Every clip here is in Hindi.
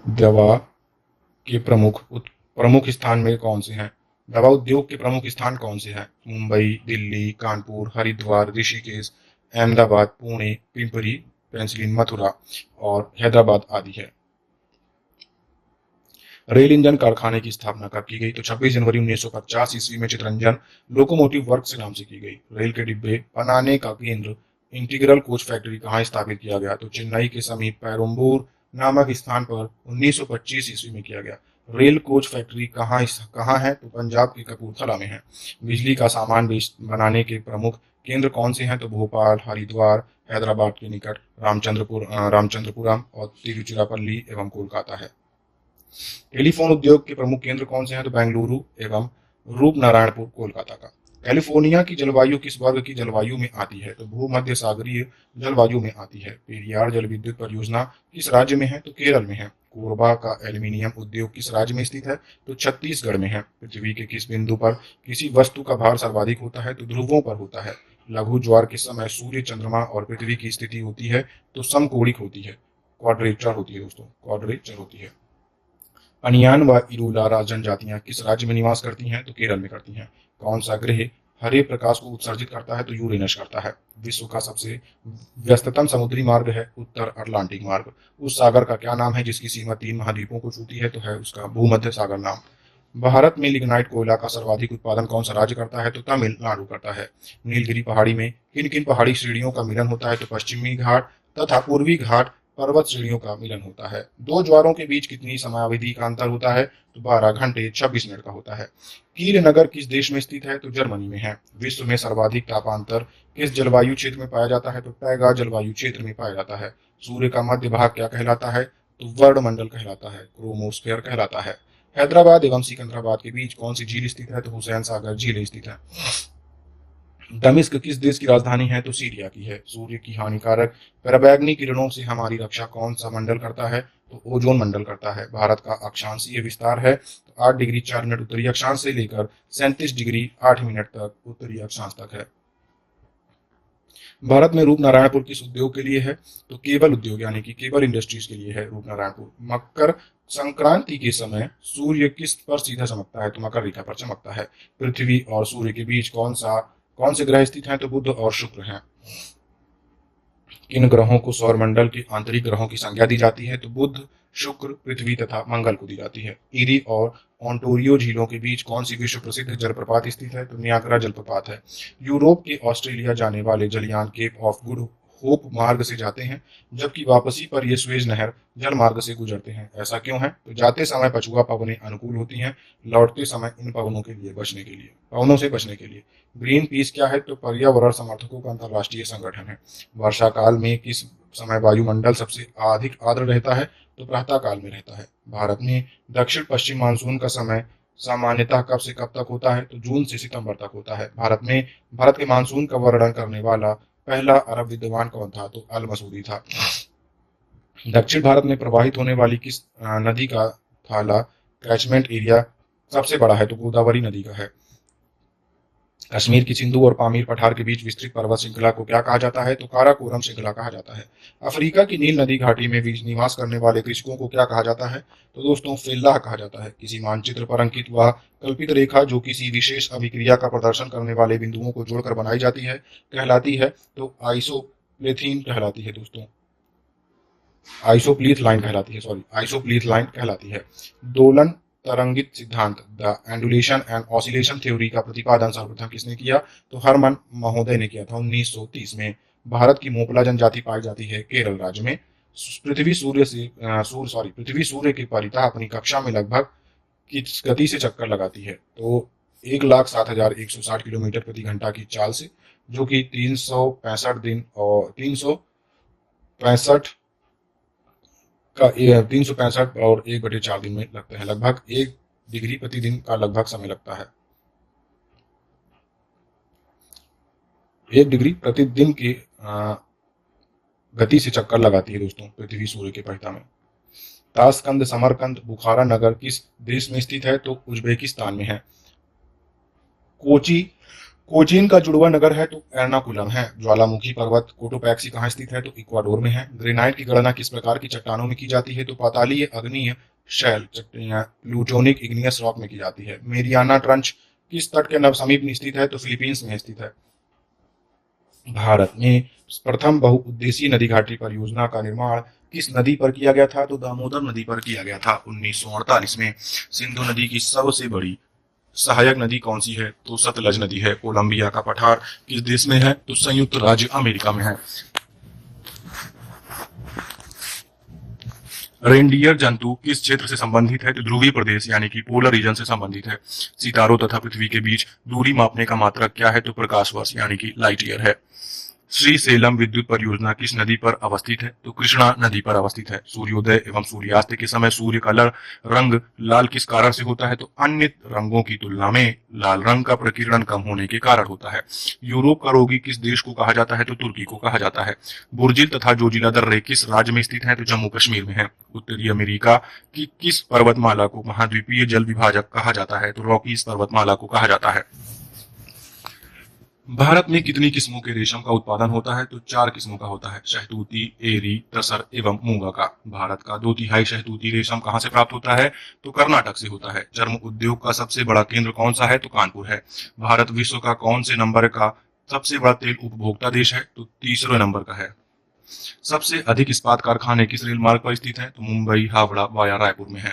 दवा के प्रमुख स्थान में कौन से हैं? दवा उद्योग के प्रमुख स्थान कौन से हैं? मुंबई, दिल्ली, कानपुर, हरिद्वार, ऋषिकेश, अहमदाबाद, पुणे, पिंपरी, पेंसिलिन, मथुरा और हैदराबाद आदि है। रेल इंजन कारखाने की स्थापना कब की गई? तो 26 जनवरी 1950 ईस्वी में चितरंजन लोकोमोटिव वर्क्स नाम से की गई। रेल के डिब्बे बनाने का केंद्र इंटीग्रल कोच फैक्ट्री कहाँ स्थापित किया गया? तो चेन्नई के समीप पेरुम्बूर नामक स्थान पर 1925 ईस्वी में किया गया। रेल कोच फैक्ट्री कहाँ है? तो पंजाब के कपूरथला में है। बिजली का सामान बनाने के प्रमुख केंद्र कौन से हैं? तो भोपाल, हरिद्वार, हैदराबाद के निकट रामचंद्रपुरम और तिरुचिरापल्ली एवं कोलकाता है। टेलीफोन उद्योग के प्रमुख केंद्र कौन से हैं? तो बेंगलुरु एवं रूपनारायणपुर कोलकाता का। कैलिफोर्निया की जलवायु किस वर्ग की जलवायु में आती है? तो भूमध्य सागरीय जलवायु में आती है। पेरियार जल विद्युत परियोजना किस राज्य में है? तो केरल में है। कोरबा का एल्यूमिनियम उद्योग किस राज्य में स्थित है? तो छत्तीसगढ़ में है। पृथ्वी के किस बिंदु पर किसी वस्तु का भार सर्वाधिक होता है? तो ध्रुवों पर होता है। लघु ज्वार के समय सूर्य, चंद्रमा और पृथ्वी की स्थिति होती है तो समकोणिक होती है, क्वाड्रेचर होती है दोस्तों, क्वाड्रेचर होती है। अनियान व इरूलारा जनजातियां किस राज्य में निवास करती हैं? तो केरल में करती हैं। कौन सा ग्रह हरे प्रकाश को उत्सर्जित करता है? तो यूरेनस करता है। विश्व का सबसे व्यस्ततम समुद्री मार्ग है उत्तर अटलांटिक मार्ग। उस सागर का क्या नाम है जिसकी सीमा 3 महाद्वीपों को छूती है? तो है उसका भूमध्य सागर नाम। भारत में लिग्नाइट कोयला का सर्वाधिक उत्पादन कौन सा राज्य करता है? तो तमिलनाडु करता है। नीलगिरी पहाड़ी में किन किन पहाड़ी श्रेणियों का मिलन होता है? तो पश्चिमी घाट तथा पूर्वी घाट पर्वत श्रेणियों का मिलन होता है। दो ज्वारों के बीच कितनी समयावधि का अंतर होता है? तो 12 घंटे 26 मिनट का होता है। कील नगर किस देश में स्थित है? तो जर्मनी में है। विश्व में सर्वाधिक तापांतर किस जलवायु क्षेत्र में पाया जाता है? तो टैगा जलवायु क्षेत्र में पाया जाता है। सूर्य का मध्य भाग क्या कहलाता है? तो वर्णमंडल कहलाता है, क्रोमोस्फेयर कहलाता है। हैदराबाद एवं सिकंदराबाद के बीच कौन सी झील स्थित है? तो हुसैन सागर झील स्थित है। दमिश्क किस देश की राजधानी है? तो सीरिया की है। सूर्य की हानिकारक पराबैंगनी किरणों से हमारी रक्षा कौन सा मंडल करता है? तो ओजोन मंडल करता है। भारत का अक्षांशीय विस्तार है तो 8 डिग्री 4 मिनट उत्तरी अक्षांश से लेकर 37 डिग्री 8 मिनट तक उत्तरी अक्षांश तक है। भारत में रूपनारायणपुर किस उद्योग के लिए है? तो केबल उद्योग यानी कि केबल इंडस्ट्रीज के लिए है रूपनारायणपुर। मकर संक्रांति के समय सूर्य किस पर सीधा चमकता है? तो मकर रेखा पर चमकता है। पृथ्वी और सूर्य के बीच कौन से ग्रह स्थित हैं? तो बुध और शुक्र हैं। किन ग्रहों को सौरमंडल के आंतरिक ग्रहों की संज्ञा दी जाती है? तो बुध, शुक्र, पृथ्वी तथा मंगल को दी जाती है। ईरी और ओंटारियो झीलों के बीच कौन सी विश्व प्रसिद्ध जलप्रपात स्थित है? तो नियाग्रा जलप्रपात है। यूरोप के ऑस्ट्रेलिया जाने वाले जलयान केप ऑफ गुड होप मार्ग से जाते हैं, जबकि वापसी पर ये स्वेज नहर जल मार्ग से गुजरते हैं। ऐसा क्यों है? तो जाते समय पछुआ पवनें अनुकूल होती हैं, लौटते समय इन पवनों से बचने के लिए। ग्रीन पीस क्या है? तो पर्यावरण समर्थकों का अंतरराष्ट्रीय संगठन है। वर्षा काल में किस समय वायुमंडल सबसे अधिक आर्द्र रहता है? तो प्रातः काल में रहता है। भारत में दक्षिण पश्चिम मानसून का समय सामान्यतः कब से कब तक होता है? तो जून से सितंबर तक होता है। भारत के मानसून का वर्णन करने वाला पहला अरब विद्वान कौन था? तो अल मसूदी था। दक्षिण भारत में प्रवाहित होने वाली किस नदी का थाला कैचमेंट एरिया सबसे बड़ा है? तो गोदावरी नदी का है। कश्मीर की सिंधु और पामीर पठार के बीच विस्तृत पर्वत श्रृंखला को क्या कहा जाता है? तो काराकोरम श्रृंखला कहा जाता है। अफ्रीका की नील नदी घाटी में निवास करने वाले कृषकों को क्या कहा जाता है? तो दोस्तों फेल्लाह कहा जाता है। किसी मानचित्र पर अंकित व कल्पित रेखा जो किसी विशेष अभिक्रिया का प्रदर्शन करने वाले बिंदुओं को जोड़कर बनाई जाती है कहलाती है? तो आइसोप्लेथीन कहलाती है दोस्तों। आइसोप्लीथ लाइन कहलाती है। दोलन तरंगित सिद्धांत द एंडुलेशन एंड ऑसिलेशन थ्योरी का प्रतिपादन सर्वप्रथम किसने किया? तो हरमन महोदय ने किया था 1930 में। भारत की मोपला जनजाति पाई जाती है केरल राज्य में। पृथ्वी सूर्य के परितः अपनी कक्षा में लगभग किस गति से चक्कर लगाती है? तो 1,07,160 किलोमीटर प्रति घंटा की चाल से, जो कि 365 और 1/4 दिन में लगते हैं। लगभग 1 डिग्री प्रति दिन का लगभग समय लगता है। 1 डिग्री प्रति दिन की गति से चक्कर लगाती है दोस्तों पृथ्वी सूर्य के परिधि में। ताशकंद समरकंद बुखारा नगर किस देश में स्थित है? तो उज्बेकिस्तान में है। कोची कोचीन का जुड़वा नगर है तो एर्नाकुलम है। ज्वालामुखी पर्वत कोटोपैक्सी कहाँ स्थित है तो इक्वाडोर में है। ग्रेनाइट की गणना किस प्रकार की चट्टानों में की जाती है तो पातालीय अग्निय शैल प्लूटोनिक इग्नियस रॉक में की जाती है। मेरियाना ट्रंच किस तट के नव समीप स्थित है तो फिलीपींस में स्थित है। भारत में प्रथम बहुउद्देशीय नदी घाटी परियोजना का निर्माण किस नदी पर किया गया था तो दामोदर नदी पर किया गया था 1948 में। सिंधु नदी की सबसे बड़ी सहायक नदी कौन सी है तो सतलज नदी है। कोलंबिया का पठार किस देश में है तो संयुक्त राज्य अमेरिका में है। रेनडियर जंतु किस क्षेत्र से संबंधित है तो ध्रुवीय प्रदेश यानी कि पोलर रीजन से संबंधित है। सितारों तथा पृथ्वी के बीच दूरी मापने का मात्रक क्या है तो प्रकाश वर्ष यानी कि लाइट ईयर है। श्री सेलम विद्युत परियोजना किस नदी पर अवस्थित है तो कृष्णा नदी पर अवस्थित है। सूर्योदय एवं सूर्यास्त के समय सूर्य का रंग लाल किस कारण से होता है तो अन्य रंगों की तुलना में लाल रंग का प्रकीर्णन कम होने के कारण होता है। यूरोप का रोगी किस देश को कहा जाता है तो तुर्की को कहा जाता है। बुर्जिल तथा जोजिला दर्रे किस राज्य में स्थित है तो जम्मू कश्मीर में है। उत्तरी अमेरिका की किस पर्वतमाला को महाद्वीपीय जल विभाजक कहा जाता है तो रॉकीज पर्वतमाला को कहा जाता है। भारत में कितनी किस्मों के रेशम का उत्पादन होता है तो 4 किस्मों का होता है। शहतूती, एरी, तसर एवं मूंगा का। भारत का 2/3 शहतूती रेशम कहाँ से प्राप्त होता है तो कर्नाटक से होता है। चर्म उद्योग का सबसे बड़ा केंद्र कौन सा है तो कानपुर है। भारत विश्व का कौन से नंबर का सबसे बड़ा तेल उपभोक्ता देश है तो 3रे नंबर का है। सबसे अधिक इस्पात कारखाने किस रेल मार्ग पर स्थित हैं तो मुंबई, हावड़ा वाया रायपुर में है।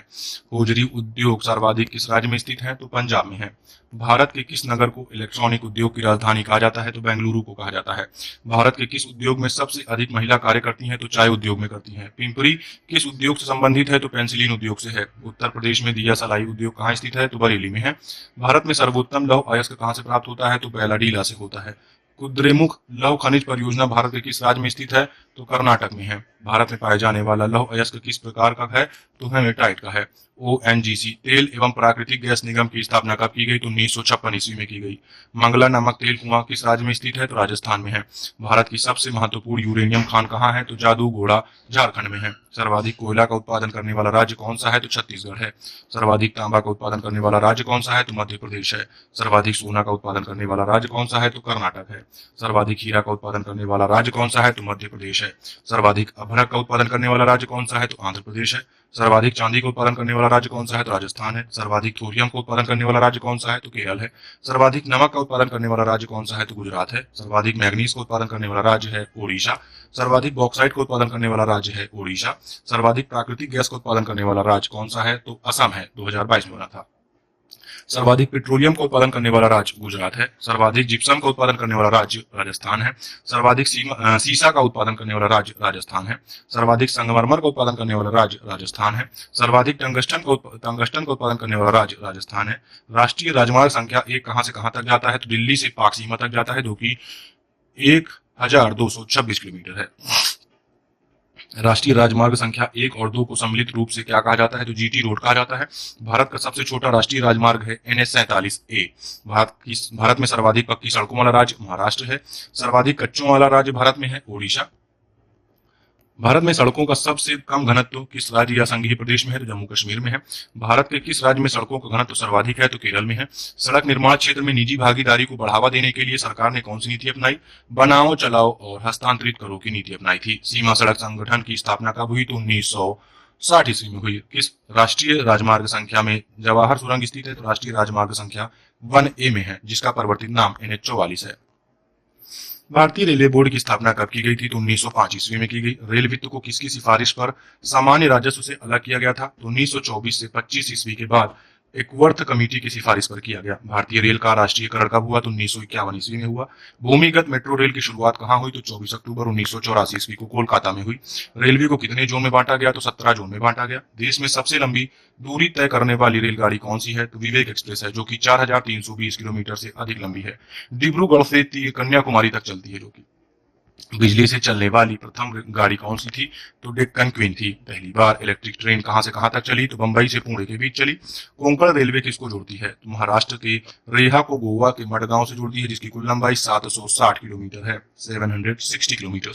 होजरी उद्योग सर्वाधिक किस राज्य में स्थित है तो पंजाब में है। भारत के किस नगर को इलेक्ट्रॉनिक उद्योग की राजधानी कहा जाता है तो बेंगलुरु को कहा जाता है। भारत के किस उद्योग में सबसे अधिक महिला कार्य करती हैं तो चाय उद्योग में करती हैं। पिंपरी किस उद्योग से संबंधित है तो पेंसिलिन उद्योग से है। उत्तर प्रदेश में दिया सलाई उद्योग कहाँ स्थित है तो बरेली में है। भारत में सर्वोत्तम लौह अयस्क कहाँ से प्राप्त होता है तो बैलाडीला से होता है। कुद्रेमुख लौह खनिज परियोजना भारत के किस राज्य में स्थित है तो कर्नाटक में है। भारत में पाए जाने वाला लौह अयस्क किस प्रकार का है तो हेमेटाइट का है। ओएनजीसी तेल एवं प्राकृतिक गैस निगम की स्थापना कब की गई तो 1956 ईस्वी में की गई। मंगला नामक तेल कुआं किस राज्य में स्थित है तो राजस्थान में है। भारत की सबसे महत्वपूर्ण यूरेनियम खान कहाँ है तो जादू घोड़ा झारखंड में है। सर्वाधिक कोयला का उत्पादन करने वाला राज्य कौन सा है तो छत्तीसगढ़ है। सर्वाधिक तांबा का उत्पादन करने वाला राज्य कौन सा है तो मध्य प्रदेश है। सर्वाधिक सोना का उत्पादन करने वाला राज्य कौन सा है तो कर्नाटक है। सर्वाधिक हीरा का उत्पादन करने वाला राज्य कौन सा है तो मध्य प्रदेश है। सर्वाधिक अभ्रक का उत्पादन करने वाला राज्य कौन सा है तो आंध्र प्रदेश है। सर्वाधिक चांदी का उत्पादन करने वाला राज्य कौन सा है तो राजस्थान है। सर्वाधिक थोरियम का उत्पादन करने वाला राज्य कौन सा है तो केरल है। सर्वाधिक नमक का उत्पादन करने वाला राज्य कौन सा है तो गुजरात है। सर्वाधिक मैग्नीज का उत्पादन करने वाला राज्य है ओडिशा। सर्वाधिक बॉक्साइट का उत्पादन करने वाला राज्य है ओडिशा। सर्वाधिक प्राकृतिक गैस का उत्पादन करने वाला राज्य कौन सा है तो असम है, 2022 में बना था। सर्वाधिक पेट्रोलियम का उत्पादन करने वाला राज्य गुजरात है। सर्वाधिक जिप्सम का उत्पादन करने वाला राज्य राजस्थान है। सर्वाधिक सीसा का उत्पादन करने वाला राज्य राजस्थान है। सर्वाधिक संगमरमर का उत्पादन करने वाला राज्य राजस्थान है। सर्वाधिक टंगस्टन का उत्पादन करने वाला राज्य राजस्थान है। राष्ट्रीय राजमार्ग संख्या 1 कहां से कहां तक जाता है तो दिल्ली से पाक सीमा तक जाता है, जो कि 1226 किलोमीटर है। राष्ट्रीय राजमार्ग संख्या 1 और 2 को सम्मिलित रूप से क्या कहा जाता है तो जीटी रोड कहा जाता है। भारत का सबसे छोटा राष्ट्रीय राजमार्ग है NH-47A। भारत में सर्वाधिक पक्की सड़कों वाला राज्य महाराष्ट्र है। सर्वाधिक कच्चों वाला राज्य भारत में है ओडिशा। भारत में सड़कों का सबसे कम घनत्व किस राज्य या संघीय प्रदेश में है तो जम्मू कश्मीर में है। भारत के किस राज्य में सड़कों का घनत्व सर्वाधिक है तो केरल में है। सड़क निर्माण क्षेत्र में निजी भागीदारी को बढ़ावा देने के लिए सरकार ने कौन सी नीति अपनाई? बनाओ, चलाओ और हस्तांतरित करो की नीति अपनाई थी। सीमा सड़क संगठन की स्थापना कब हुई तो 1960 ईस्वी में हुई। किस राष्ट्रीय राजमार्ग संख्या में जवाहर सुरंग स्थित है तो राष्ट्रीय राजमार्ग संख्या 1A में है, जिसका परिवर्तित नाम NH-44 है। भारतीय रेलवे बोर्ड की स्थापना कब की गई थी तो 1905 ईस्वी में की गई। रेल वित्त को किसकी सिफारिश पर सामान्य राजस्व से अलग किया गया था तो 1924 से 25 ईस्वी के बाद एकवर्थ कमेटी की सिफारिश पर किया गया। भारतीय रेल का राष्ट्रीयकरण कब हुआ तो 1951 ईस्वी में हुआ। भूमिगत मेट्रो रेल की शुरुआत कहां हुई तो 24 अक्टूबर 1984 ईस्वी को कोलकाता में हुई। रेलवे को कितने जोन में बांटा गया तो 17 जोन में बांटा गया। देश में सबसे लंबी दूरी तय करने वाली रेलगाड़ी कौन सी है तो विवेक एक्सप्रेस है, जो कि 4320 किलोमीटर से अधिक लंबी है। डिब्रूगढ़ से कन्याकुमारी तक चलती है। जो कि बिजली से चलने वाली प्रथम गाड़ी कौन सी थी तो डेक्कन क्वीन थी। पहली बार इलेक्ट्रिक ट्रेन कहां से कहां तक चली तो बंबई से पुणे के बीच चली। कोंकण रेलवे किसको जोड़ती है तो महाराष्ट्र के रेहा को गोवा के मडगांव से जोड़ती है, जिसकी कुल लंबाई 760 किलोमीटर है, 760 किलोमीटर।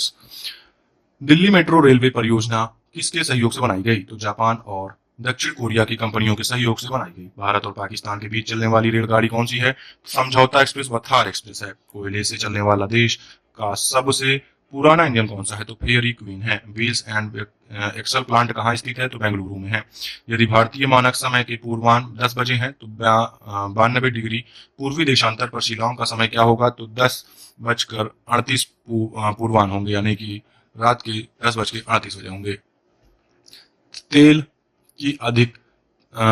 दिल्ली मेट्रो रेलवे परियोजना किसके सहयोग से बनाई गई तो जापान और दक्षिण कोरिया की कंपनियों के सहयोग से बनाई गई। भारत और पाकिस्तान के बीच चलने वाली रेलगाड़ी कौन सी है? समझौता एक्सप्रेस व थार एक्सप्रेस है। कोयले से चलने वाला देश का सबसे पुराना इंजन कौन सा है? तो फेयरी क्वीन है। व्हील्स एंड एक्सल प्लांट कहाँ स्थित है? तो बेंगलुरु में है। यदि भारतीय मानक समय के पूर्वाह्न 10 बजे हैं तो 92 डिग्री पूर्वी देशांतर पर शिलांग का समय क्या होगा? तो 10:38 पूर्वाह्न होंगे, यानी कि रात के 10:38 बजे होंगे। तेल की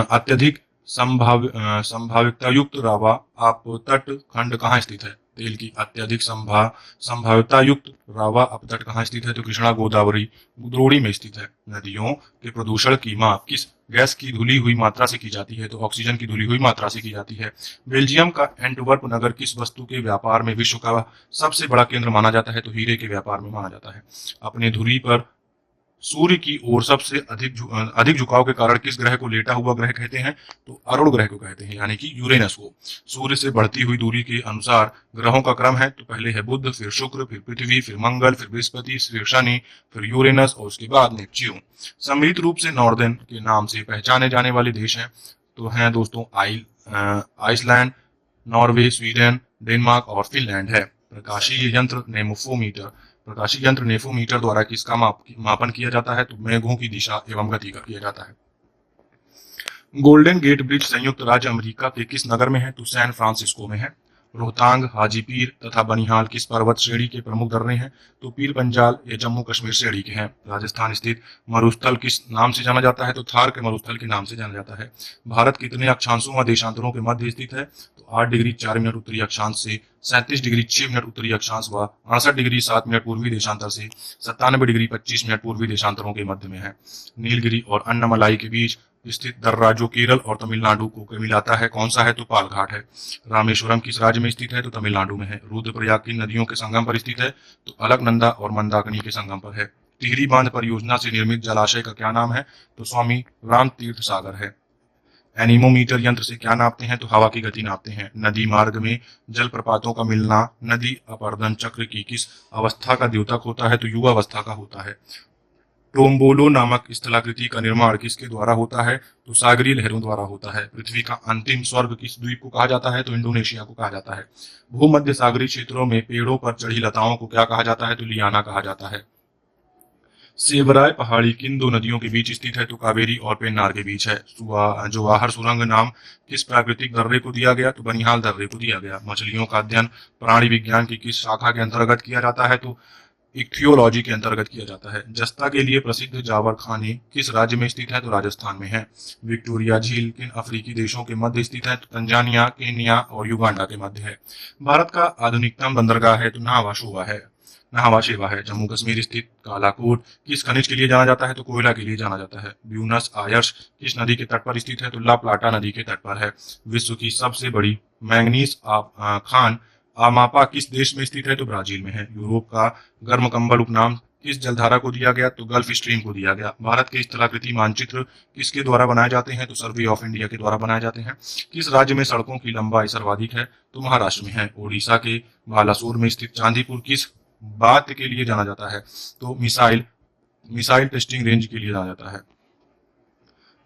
अत्यधिक संभाव्यता युक्त रावा अपतट खंड कहाँ स्थित है? तेल की अत्यधिक संभाव्यता युक्त रावा अपतट कहाँ स्थित है? तो कृष्णा गोदावरी द्रोणी में स्थित है। नदियों के प्रदूषण की माप किस गैस की धुली हुई मात्रा से की जाती है? तो ऑक्सीजन की धुली हुई मात्रा से की जाती है। बेल्जियम का एंटवर्प नगर किस वस्तु के व्यापार में विश्व का सबसे बड़ा केंद्र माना जाता है? तो हीरे के व्यापार में माना जाता है। अपने धुरी पर सूर्य की ओर सबसे अधिक झुकाव के कारण किस ग्रह को लेटा हुआ ग्रह कहते हैं? तो अरुण ग्रह को कहते हैं, यानी कि यूरेनस को। सूर्य से बढ़ती हुई दूरी के अनुसार ग्रहों का क्रम है, तो पहले है बुध, फिर शुक्र, फिर पृथ्वी, फिर मंगल, फिर बृहस्पति, फिर शनि, फिर यूरेनस और उसके बाद नेपच्यून। सम्मिलित रूप से नॉर्दर्न के नाम से पहचाने जाने वाले देश हैं तो हैं दोस्तों आइसलैंड, नॉर्वे, स्वीडन, डेनमार्क और फिनलैंड है। प्रकाशीय यंत्र नेफोमीटर द्वारा किसका मापन किया जाता है? तो मेघों की दिशा एवं गति का किया जाता है। गोल्डन गेट ब्रिज संयुक्त राज्य अमेरिका के किस नगर में है? तो सैन फ्रांसिस्को में है। रोहतांग, हाजीपीर तथा बनिहाल किस पर्वत श्रेणी के प्रमुख दर्रे हैं? तो पीर पंजाल ये जम्मू कश्मीर श्रेणी के हैं। राजस्थान स्थित मरुस्थल किस नाम से जाना जाता है? तो थार के मरुस्थल के नाम से जाना जाता है। भारत कितने अक्षांशों व देशांतरों के मध्य स्थित है? तो 8 डिग्री 4 मिनट उत्तरी अक्षांश से 37 डिग्री 6 मिनट उत्तरी अक्षांश व 68 डिग्री 7 मिनट पूर्वी देशांतर से 97 डिग्री 25 मिनट पूर्वी देशांतरों के मध्य में है। नीलगिरी और अन्नमलाई के बीच स्थित दर्रा जो केरल और तमिलनाडु को मिलाता है कौन सा है? तो पालघाट है। रामेश्वरम किस राज्य में स्थित है? तो तमिलनाडु में है। रुद्रप्रयाग की नदियों के संगम पर स्थित है? तो अलकनंदा और मंदाकिनी के संगम पर है। टिहरी बांध परियोजना से निर्मित जलाशय का क्या नाम है? तो स्वामी राम तीर्थ सागर है। एनीमोमीटर यंत्र से क्या नापते हैं? तो हवा की गति नापते हैं। नदी मार्ग में जलप्रपातों का मिलना नदी अपरदन चक्र की किस अवस्था का द्योतक होता है? तो युवावस्था का होता है। टोम्बोलो नामक स्थलाकृति का निर्माण किसके द्वारा होता है? तो सागरीय लहरों द्वारा होता है। पृथ्वी का अंतिम स्वर्ग किस द्वीप को कहा जाता है? तो इंडोनेशिया को कहा जाता है। भूमध्य सागरीय क्षेत्रों में पेड़ों पर चढ़ी लताओं को क्या कहा जाता है? तो लियाना कहा जाता है। सेवराय पहाड़ी किन दो नदियों के बीच स्थित है? तो कावेरी और पेन्नार के बीच है। जवाहर सुरंग नाम किस प्राकृतिक दर्रे को दिया गया? तो बनिहाल दर्रे को दिया गया। मछलियों का अध्ययन प्राणी विज्ञान की किस शाखा के अंतर्गत किया जाता है? तो इक्थियोलॉजी के अंतर्गत किया जाता है। जस्ता के लिए प्रसिद्ध जावर खाने किस राज्य में स्थित है? तो राजस्थान में है। विक्टोरिया झील किन अफ्रीकी देशों के मध्य स्थित है? तो तंजानिया, केन्या और युगांडा के मध्य है। भारत का आधुनिकतम बंदरगाह है? तो नहावा शेवा है। जम्मू कश्मीर स्थित कालाकोट किस खनिज के लिए जाना जाता है? तो कोयला के लिए जाना जाता है। ब्यूनस आयर्स किस नदी के तट पर स्थित है? तो ला प्लाटा नदी के तट पर है। विश्व की सबसे बड़ी मैंगनीज खान आमापा किस देश में स्थित है? तो ब्राजील में है। यूरोप का गर्म कंबल उपनाम किस जलधारा को दिया गया? तो गल्फ स्ट्रीम को दिया गया। भारत के स्थलाकृति मानचित्र किसके द्वारा बनाए जाते हैं? तो सर्वे ऑफ इंडिया के द्वारा बनाए जाते हैं। किस राज्य में सड़कों की लंबाई सर्वाधिक है? तो महाराष्ट्र में है। ओडिशा के बालासोर में स्थित चांदीपुर किस बात के लिए जाना जाता है? तो मिसाइल टेस्टिंग रेंज के लिए जाना जाता है।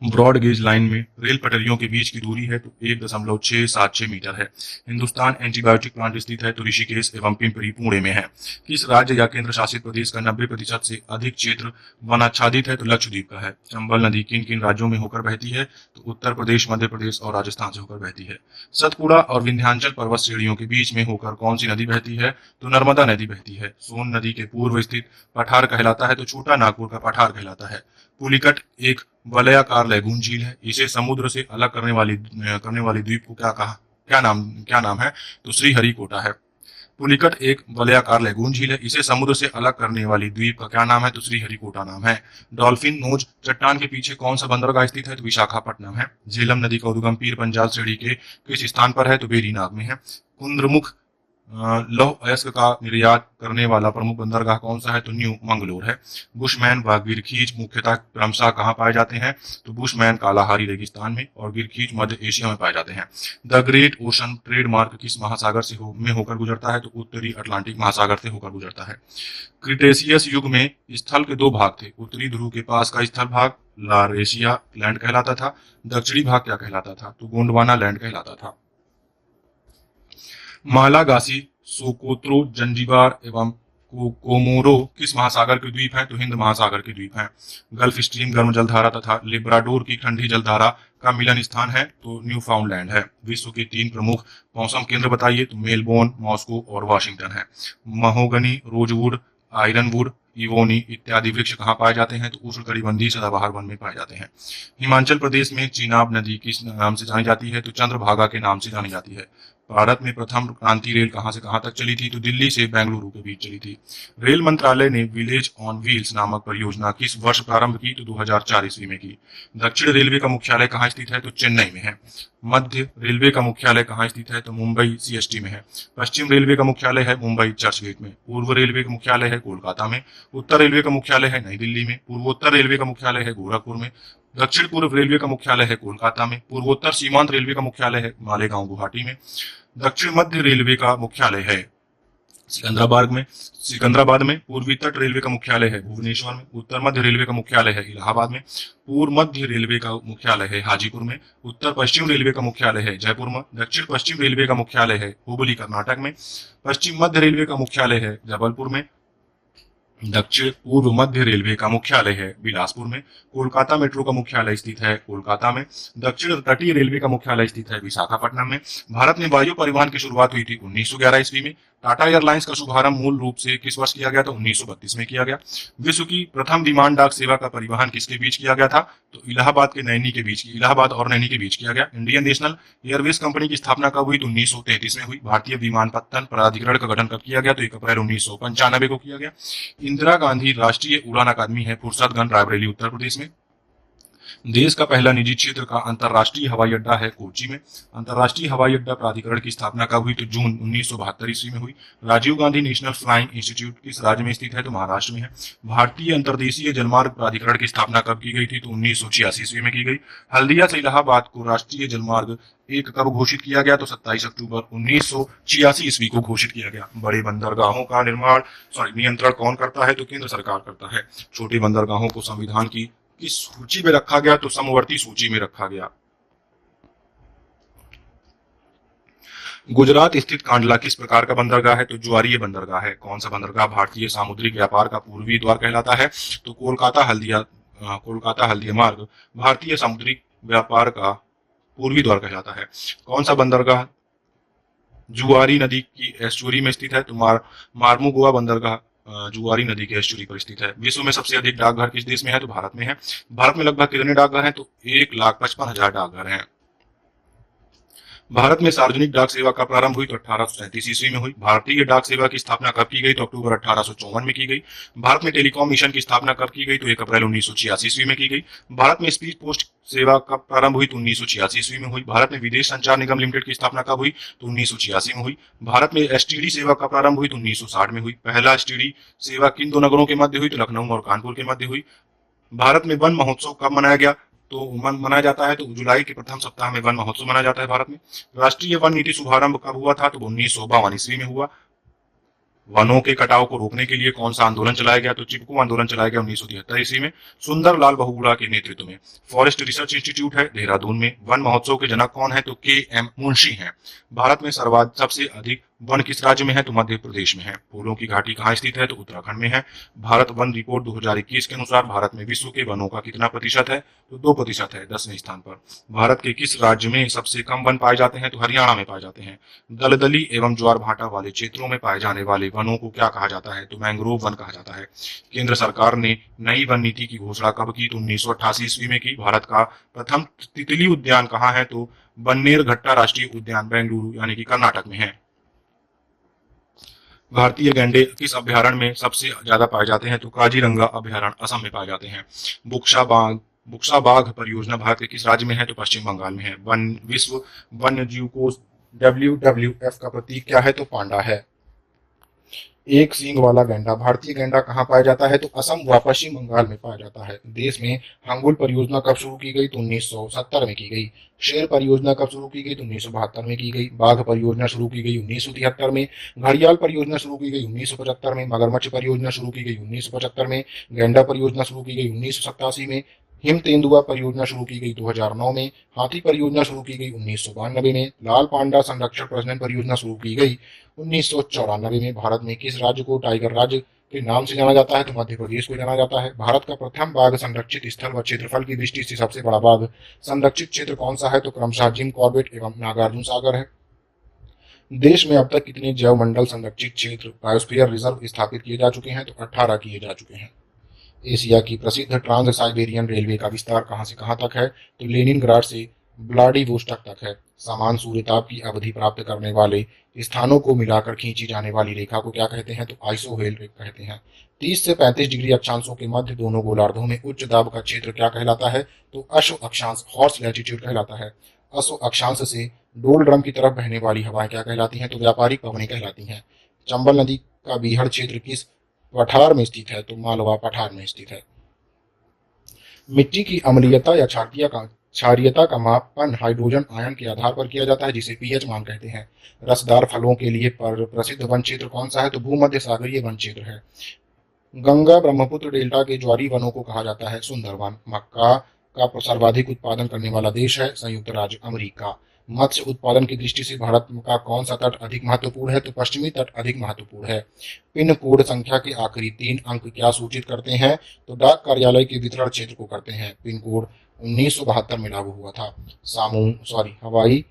ब्रॉड गेज लाइन में रेल पटरियों के बीच की दूरी है तो 1.676 मीटर है। हिंदुस्तान एंटीबायोटिक प्लांट स्थित है तो ऋषिकेश एवं पिंपरी पुणे में है। किस राज्य या केंद्र शासित प्रदेश का 90% से अधिक क्षेत्र वनाच्छादित है? तो लक्षद्वीप का है। चंबल नदी किन किन राज्यों में होकर बहती है? तो उत्तर प्रदेश, मध्य प्रदेश और राजस्थान से होकर बहती है। सतपुड़ा और विंध्याचल पर्वत श्रेणियों के बीच में होकर कौन सी नदी बहती है? तो नर्मदा नदी बहती है। सोन नदी के पूर्व स्थित पठार कहलाता है तो छोटा नागपुर का पठार कहलाता है। पुलिकट एक वलयाकार लैगून झील है। इसे समुद्र से अलग करने वाली द्वीप को क्या नाम है? तो श्रीहरिकोटा है। पुलिकट एक वलयाकार लैगून झील है। इसे समुद्र से अलग करने वाली द्वीप का क्या नाम है? तो श्रीहरिकोटा नाम है। डॉल्फिन नोज चट्टान के पीछे कौन सा बंदरगाह स्थित है? तो विशाखापट्टनम है। झेलम नदी का उद्गम पीर पंजाल श्रेणी के किस स्थान पर है? तो बेरीनाग में है। कुंद्रमुख लौह अयस्क का निर्यात करने वाला प्रमुख बंदरगाह कौन सा है? तो न्यू मंगलोर है। बुशमैन व गिरखीज मुख्यतः क्रमशः कहाँ पाए जाते हैं? तो बुशमैन कालाहारी रेगिस्तान में और गिरखीज मध्य एशिया में पाए जाते हैं। द ग्रेट ओशन ट्रेड मार्ग किस महासागर से में होकर गुजरता है? तो उत्तरी अटलांटिक महासागर से होकर गुजरता है। क्रिटेशियस युग में स्थल के दो भाग थे। उत्तरी ध्रुव के पास का स्थल भाग लारेशिया लैंड कहलाता था। दक्षिणी भाग क्या कहलाता था? तो गोंडवाना लैंड कहलाता था। मालागासी, सोकोत्रो, जंजीबार एवं कोमोरो किस महासागर के द्वीप हैं? तो हिंद महासागर के द्वीप हैं। गल्फ स्ट्रीम गर्म जलधारा तथा लिब्राडोर की ठंडी जलधारा का मिलन स्थान है तो न्यूफाउंडलैंड है। विश्व के 3 प्रमुख मौसम केंद्र बताइए? तो मेलबोर्न, मॉस्को और वाशिंगटन है। महोगनी, रोजवुड, आयरनवुड, इवोनी इत्यादि वृक्ष कहाँ पाए जाते हैं? तो उष्णकटिबंधीय सदाबहार वन में पाए जाते हैं। हिमाचल प्रदेश में चिनाब नदी किस नाम से जानी जाती है? तो चंद्रभागा के नाम से जानी जाती है। भारत में प्रथम क्रांति रेल कहां से कहां तक चली थी? तो दिल्ली से बेंगलुरु के बीच चली थी। रेल मंत्रालय ने विलेज ऑन व्हील्स नामक परियोजना किस वर्ष प्रारंभ की? तो 2004 ईस्वी में की। दक्षिण रेलवे का मुख्यालय कहाँ स्थित है? तो चेन्नई में है। मध्य रेलवे का मुख्यालय कहाँ स्थित है? तो मुंबई सीएसटी में है। पश्चिम रेलवे का मुख्यालय है मुंबई चर्चगेट में। पूर्व रेलवे का मुख्यालय है कोलकाता में। उत्तर रेलवे का मुख्यालय है नई दिल्ली में। पूर्वोत्तर रेलवे का मुख्यालय है गोरखपुर में। दक्षिण पूर्व रेलवे का मुख्यालय है कोलकाता में। पूर्वोत्तर सीमांत रेलवे का मुख्यालय है मालेगांव गुवाहाटी में। दक्षिण मध्य रेलवे का मुख्यालय है सिकंदराबाद में। पूर्वी तट रेलवे का मुख्यालय है भुवनेश्वर में। उत्तर मध्य रेलवे का मुख्यालय है इलाहाबाद में। पूर्व मध्य रेलवे का मुख्यालय है हाजीपुर में। उत्तर पश्चिम रेलवे का मुख्यालय है जयपुर में। दक्षिण पश्चिम रेलवे का मुख्यालय है हुबली कर्नाटक में। पश्चिम मध्य रेलवे का मुख्यालय है जबलपुर में। दक्षिण पूर्व मध्य रेलवे का मुख्यालय है बिलासपुर में। कोलकाता मेट्रो का मुख्यालय स्थित है कोलकाता में। दक्षिण तटीय रेलवे का मुख्यालय स्थित है विशाखापट्टनम में। भारत में वायु परिवहन की शुरुआत हुई थी 1911 ईस्वी में। टाटा एयरलाइंस का शुभारंभ मूल रूप से किस वर्ष किया गया था? 1932 में किया गया। विश्व की प्रथम विमान डाक सेवा का परिवहन किसके बीच किया गया था? तो इलाहाबाद और नैनी के बीच किया गया। इंडियन नेशनल एयरवेज कंपनी की स्थापना कब हुई? तो 1933 में हुई। भारतीय विमानपत्तन प्राधिकरण का गठन कब किया गया? तो 1 अप्रैल 1995 को किया गया। इंदिरा गांधी राष्ट्रीय उड़ान अकादमी है फुरसतगंज रायबरेली उत्तर प्रदेश में। देश का पहला निजी क्षेत्र का अंतर्राष्ट्रीय हवाई अड्डा है कोच्चि में। अंतर्राष्ट्रीय हवाई अड्डा प्राधिकरण की स्थापना कब हुई? तो जून 1972 ईस्वी में हुई। Rajiv Gandhi national flying institute किस राज्य में स्थित है? तो महाराष्ट्र में है। भारतीय अंतर्देशीय जलमार्ग प्राधिकरण की स्थापना कब की गई थी? तो 1986 ईस्वी में की गई। हल्दिया से इलाहाबाद को राष्ट्रीय जलमार्ग 1 कब घोषित किया गया? तो 27 अक्टूबर 1986 ईस्वी को घोषित किया गया। बड़े बंदरगाहों का नियंत्रण कौन करता है? तो केंद्र सरकार करता है। छोटे बंदरगाहों को संविधान की किस सूची में रखा गया? तो समवर्ती सूची में रखा गया। गुजरात स्थित कांडला किस प्रकार का बंदरगाह है? तो ज्वारीय बंदरगाह है। कौन सा बंदरगाह भारतीय सामुद्रिक व्यापार का पूर्वी द्वार कहलाता है? तो कोलकाता हल्दिया मार्ग भारतीय सामुद्रिक व्यापार का पूर्वी द्वार कहलाता है। कौन सा बंदरगाह जुआरी नदी की एस्चुरी में स्थित है? तो मार्मुगुआ बंदरगाह जुआरी नदी के एस्चुरी पर स्थित है। विश्व में सबसे अधिक डाकघर किस देश में है? तो भारत में है। भारत में लगभग कितने डाकघर हैं? तो 1,55,000 डाकघर हैं। भारत में सार्वजनिक डाक सेवा का प्रारंभ हुई तो 1837 ईस्वी में हुई। भारतीय डाक सेवा की स्थापना कब की गई? तो अक्टूबर 1854 में की गई। भारत में टेलीकॉम मिशन की स्थापना कब की गई? तो 1 अप्रैल 1986 ईस्वी में की गई। भारत में स्पीड पोस्ट सेवा कब प्रारंभ हुई? तो 1986 ईस्वी में हुई। भारत में विदेश संचार निगम लिमिटेड की स्थापना कब हुई? तो 1986 में हुई। भारत में एसटीडी सेवा कब प्रारंभ हुई? तो 1960 में हुई। पहला एसटीडी सेवा किन दो नगरों के मध्य हुई? तो लखनऊ और कानपुर के मध्य हुई। भारत में वन महोत्सव कब मनाया गया? तो मनाया जाता है तो जुलाई के प्रथम सप्ताह में वन महोत्सव मनाया जाता है भारत में। राष्ट्रीय वन नीति शुभारंभ कब हुआ था? तो 1952 ईस्वी में हुआ। वनों के कटाव को रोकने के लिए कौन सा आंदोलन चलाया गया? तो चिपको आंदोलन चलाया गया 1973 ईस्वी में सुंदर लाल बहुगुणा के नेतृत्व में। फॉरेस्ट रिसर्च इंस्टीट्यूट है देहरादून में। वन महोत्सव के जनक कौन है? तो KM मुंशी हैं। भारत में सबसे अधिक वन किस राज्य में है? तो मध्य प्रदेश में है। फूलों की घाटी कहाँ स्थित है? तो उत्तराखंड में है। भारत वन रिपोर्ट 2021 के अनुसार भारत में विश्व के वनों का कितना प्रतिशत है? तो 2% है, 10वें स्थान पर। भारत के किस राज्य में सबसे कम वन पाए जाते हैं? तो हरियाणा में पाए जाते हैं। दलदली एवं ज्वार भाटा वाले क्षेत्रों में पाए जाने वाले वनों को क्या कहा जाता है? तो मैंग्रोव वन कहा जाता है। केंद्र सरकार ने नई वन नीति की घोषणा कब की? तो 1988 ईस्वी में की। भारत का प्रथम तितली उद्यान कहाँ है? तो बन्नेरघट्टा राष्ट्रीय उद्यान बेंगलुरु यानी कि कर्नाटक में है। भारतीय गैंडे किस अभ्यारण्य में सबसे ज्यादा पाए जाते हैं? तो काजीरंगा अभ्यारण्य असम में पाए जाते हैं। बुक्सा बाघ परियोजना भारत के किस राज्य में है? तो पश्चिम बंगाल में है। विश्व वन्य जीव कोष WWF का प्रतीक क्या है? तो पांडा है। एक सींग वाला गैंडा, भारतीय गैंडा कहाँ पाया जाता है? तो असम व पश्चिम बंगाल में पाया जाता है। देश में हंगुल परियोजना कब शुरू की गई? तो 1970 में की गई। शेर परियोजना कब शुरू की गई? तो 1972 में की गई। बाघ परियोजना शुरू की गई 1973 में। घड़ियाल परियोजना शुरू की गई 1975 में। मगरमच्छ परियोजना शुरू की गई 1975 में। गैंडा परियोजना शुरू की गई 1987 में। हिम तेंदुआ परियोजना शुरू की गई 2009 में। हाथी परियोजना शुरू की गई 1992 में। लाल पांडा संरक्षण प्रजनन परियोजना शुरू की गई 1994 में। भारत में किस राज्य को टाइगर राज्य के नाम से जाना जाता है? तो मध्य प्रदेश को जाना जाता है। भारत का प्रथम बाघ संरक्षित स्थल व क्षेत्रफल की दृष्टि से सबसे बड़ा बाघ संरक्षित क्षेत्र कौन सा है? तो क्रमशः जिम कॉर्बेट एवं नागार्जुन सागर है। देश में अब तक कितने जैव मंडल संरक्षित क्षेत्र बायोस्फीयर रिजर्व स्थापित किए जा चुके हैं? तो 18 किए जा चुके हैं। एशिया की प्रसिद्ध ट्रांस साइबेरियन रेलवे का विस्तार कहां से कहां तक है? तो लेनिनग्राड से व्लादिवोस्टॉक तक है। समान सूर्यताप की अवधि प्राप्त करने वाले स्थानों को मिलाकर खींची जाने वाली रेखा को क्या कहते हैं? तो आइसोहेल कहते हैं। 30 से 35 डिग्री अक्षांशों के मध्य दोनों गोलार्धों में उच्च दाब का क्षेत्र क्या कहलाता है? तो अश्व अक्षांश, हॉर्स लैटिट्यूड कहलाता है। अश्व अक्षांश से डोल ड्रम की तरफ बहने वाली हवाएं क्या कहलाती हैं? तो व्यापारिक पवनें कहलाती हैं। चंबल नदी का बीहड़ क्षेत्र किस पठार में स्थित है? तो मालवा पठार में स्थित है। मिट्टी की अम्लीयता या क्षारीयता का मापन हाइड्रोजन आयन के आधार पर किया जाता है, जिसे पीएच मान कहते हैं। रसदार फलों के लिए प्रसिद्ध वन क्षेत्र कौन सा है? तो भूमध्य सागरीय वन क्षेत्र है। गंगा ब्रह्मपुत्र डेल्टा के ज्वारी वनों को कहा जाता है सुंदरवन। मक्का का सर्वाधिक उत्पादन करने वाला देश है संयुक्त राज्य अमेरिका। मत्स्य उत्पादन की दृष्टि से भारत का कौन सा तट अधिक महत्वपूर्ण है? तो पश्चिमी तट अधिक महत्वपूर्ण है। पिन कोड संख्या के आखिरी 3 अंक क्या सूचित करते हैं? तो डाक कार्यालय के वितरण क्षेत्र को करते हैं। पिन कोड 1972 में लागू हुआ था। हवाई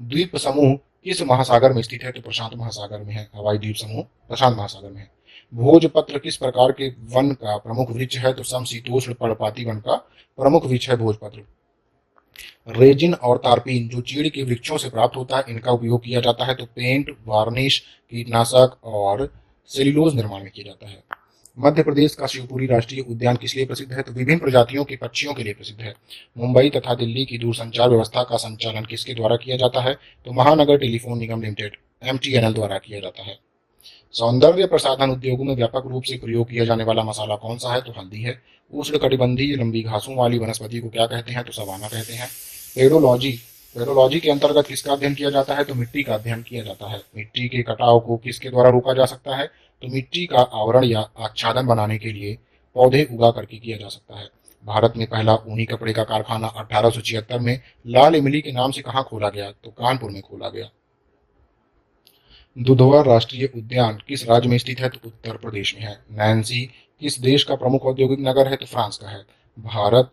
द्वीप समूह किस महासागर में स्थित है? तो प्रशांत महासागर में है। हवाई द्वीप समूह प्रशांत महासागर में है। भोजपत्र किस प्रकार के वन का प्रमुख वृक्ष है? तो समशीतोष्ण पर्णपाती वन का प्रमुख वृक्ष है भोजपत्र। रेजिन और तारपीन जो चीड़ के वृक्षों से प्राप्त होता है, इनका उपयोग किया जाता है। तो पेंट, वार्निश, कीटनाशक और सेल्यूलोज निर्माण में किया जाता है। मध्य प्रदेश का शिवपुरी राष्ट्रीय उद्यान किस लिए प्रसिद्ध है? तो विभिन्न प्रजातियों के पक्षियों के लिए प्रसिद्ध है। मुंबई तथा दिल्ली की दूरसंचार व्यवस्था का संचालन किसके द्वारा किया जाता है? तो महानगर टेलीफोन निगम लिमिटेड MTNL द्वारा किया जाता है। सौंदर्य प्रसाधन उद्योगों में व्यापक रूप से प्रयोग किया जाने वाला मसाला कौन सा है? तो हल्दी है। उष्णकटिबंधीय लंबी घासों वाली वनस्पति को क्या कहते हैं? तो सवाना कहते हैं। पेडोलॉजी पेडोलॉजी के अंतर्गत किसका अध्ययन किया जाता है? तो मिट्टी का अध्ययन किया जाता है। मिट्टी के कटाव को किसके द्वारा रोका जा सकता है? तो मिट्टी का आवरण या आच्छादन बनाने के लिए पौधे उगा करके किया जा सकता है। भारत में पहला ऊनी कपड़े का कारखाना 1876 में लाल इमली के नाम से कहाँ खोला गया? तो कानपुर में खोला गया। दुधवा राष्ट्रीय उद्यान किस राज्य में स्थित है? तो उत्तर प्रदेश में है। नैन्सी किस देश का प्रमुख औद्योगिक नगर है? तो फ्रांस का है। भारत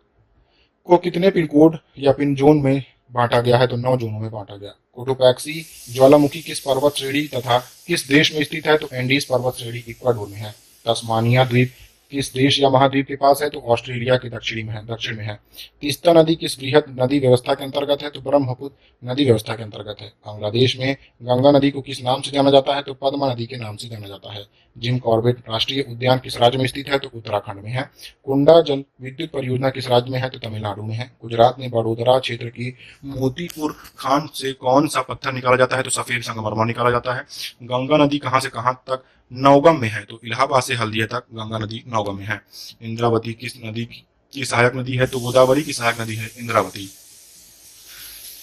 को कितने पिन कोड या पिन जोन में बांटा गया है? तो 9 जोनों में बांटा गया। कोटोपैक्सी ज्वालामुखी किस पर्वत श्रेणी तथा किस देश में स्थित है? तो एंडीज पर्वत श्रेणी इक्वाडोर में है। तस्मानिया द्वीप किस देश या महाद्वीप के पास है? तो ऑस्ट्रेलिया के दक्षिण में है। तीस्ता नदी किस बृहद नदी व्यवस्था के अंतर्गत है? तो ब्रह्मपुत्र नदी व्यवस्था के अंतर्गत है। बांग्लादेश में गंगा नदी को किस नाम से जाना जाता है? तो पद्मा नदी के नाम से जाना जाता है। जिम कॉर्बेट राष्ट्रीय उद्यान किस राज्य में स्थित है? तो उत्तराखंड में है। कुंडा जल विद्युत परियोजना किस राज्य में है? तो तमिलनाडु में है। गुजरात में बड़ोदरा क्षेत्र की मोतीपुर खान से कौन सा पत्थर निकाला जाता है? तो सफेद संगमरमर निकाला जाता है। गंगा नदी कहां से कहां तक नौगम में है? तो इलाहाबाद से हल्दिया तक गंगा नदी नौगम में है। इंद्रावती किस नदी की सहायक नदी है? तो गोदावरी की सहायक नदी है इंद्रावती।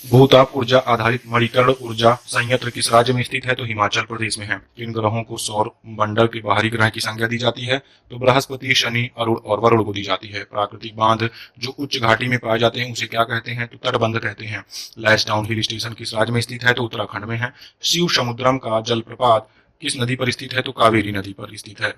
भूताप ऊर्जा आधारित मणिकर्ण ऊर्जा संयंत्र किस राज्य में स्थित है? तो हिमाचल प्रदेश में है। किन ग्रहों को सौर मंडल के बाहरी ग्रह की संज्ञा दी जाती है? तो बृहस्पति, शनि, अरुण और वरुण को दी जाती है। प्राकृतिक बांध जो उच्च घाटी में पाए जाते हैं उसे क्या कहते हैं? तो तटबंध कहते हैं। लैंसडाउन हिल स्टेशन किस राज्य में स्थित है? तो उत्तराखंड में है। शिव समुद्रम का जलप्रपात किस नदी पर स्थित है? तो कावेरी नदी पर स्थित है।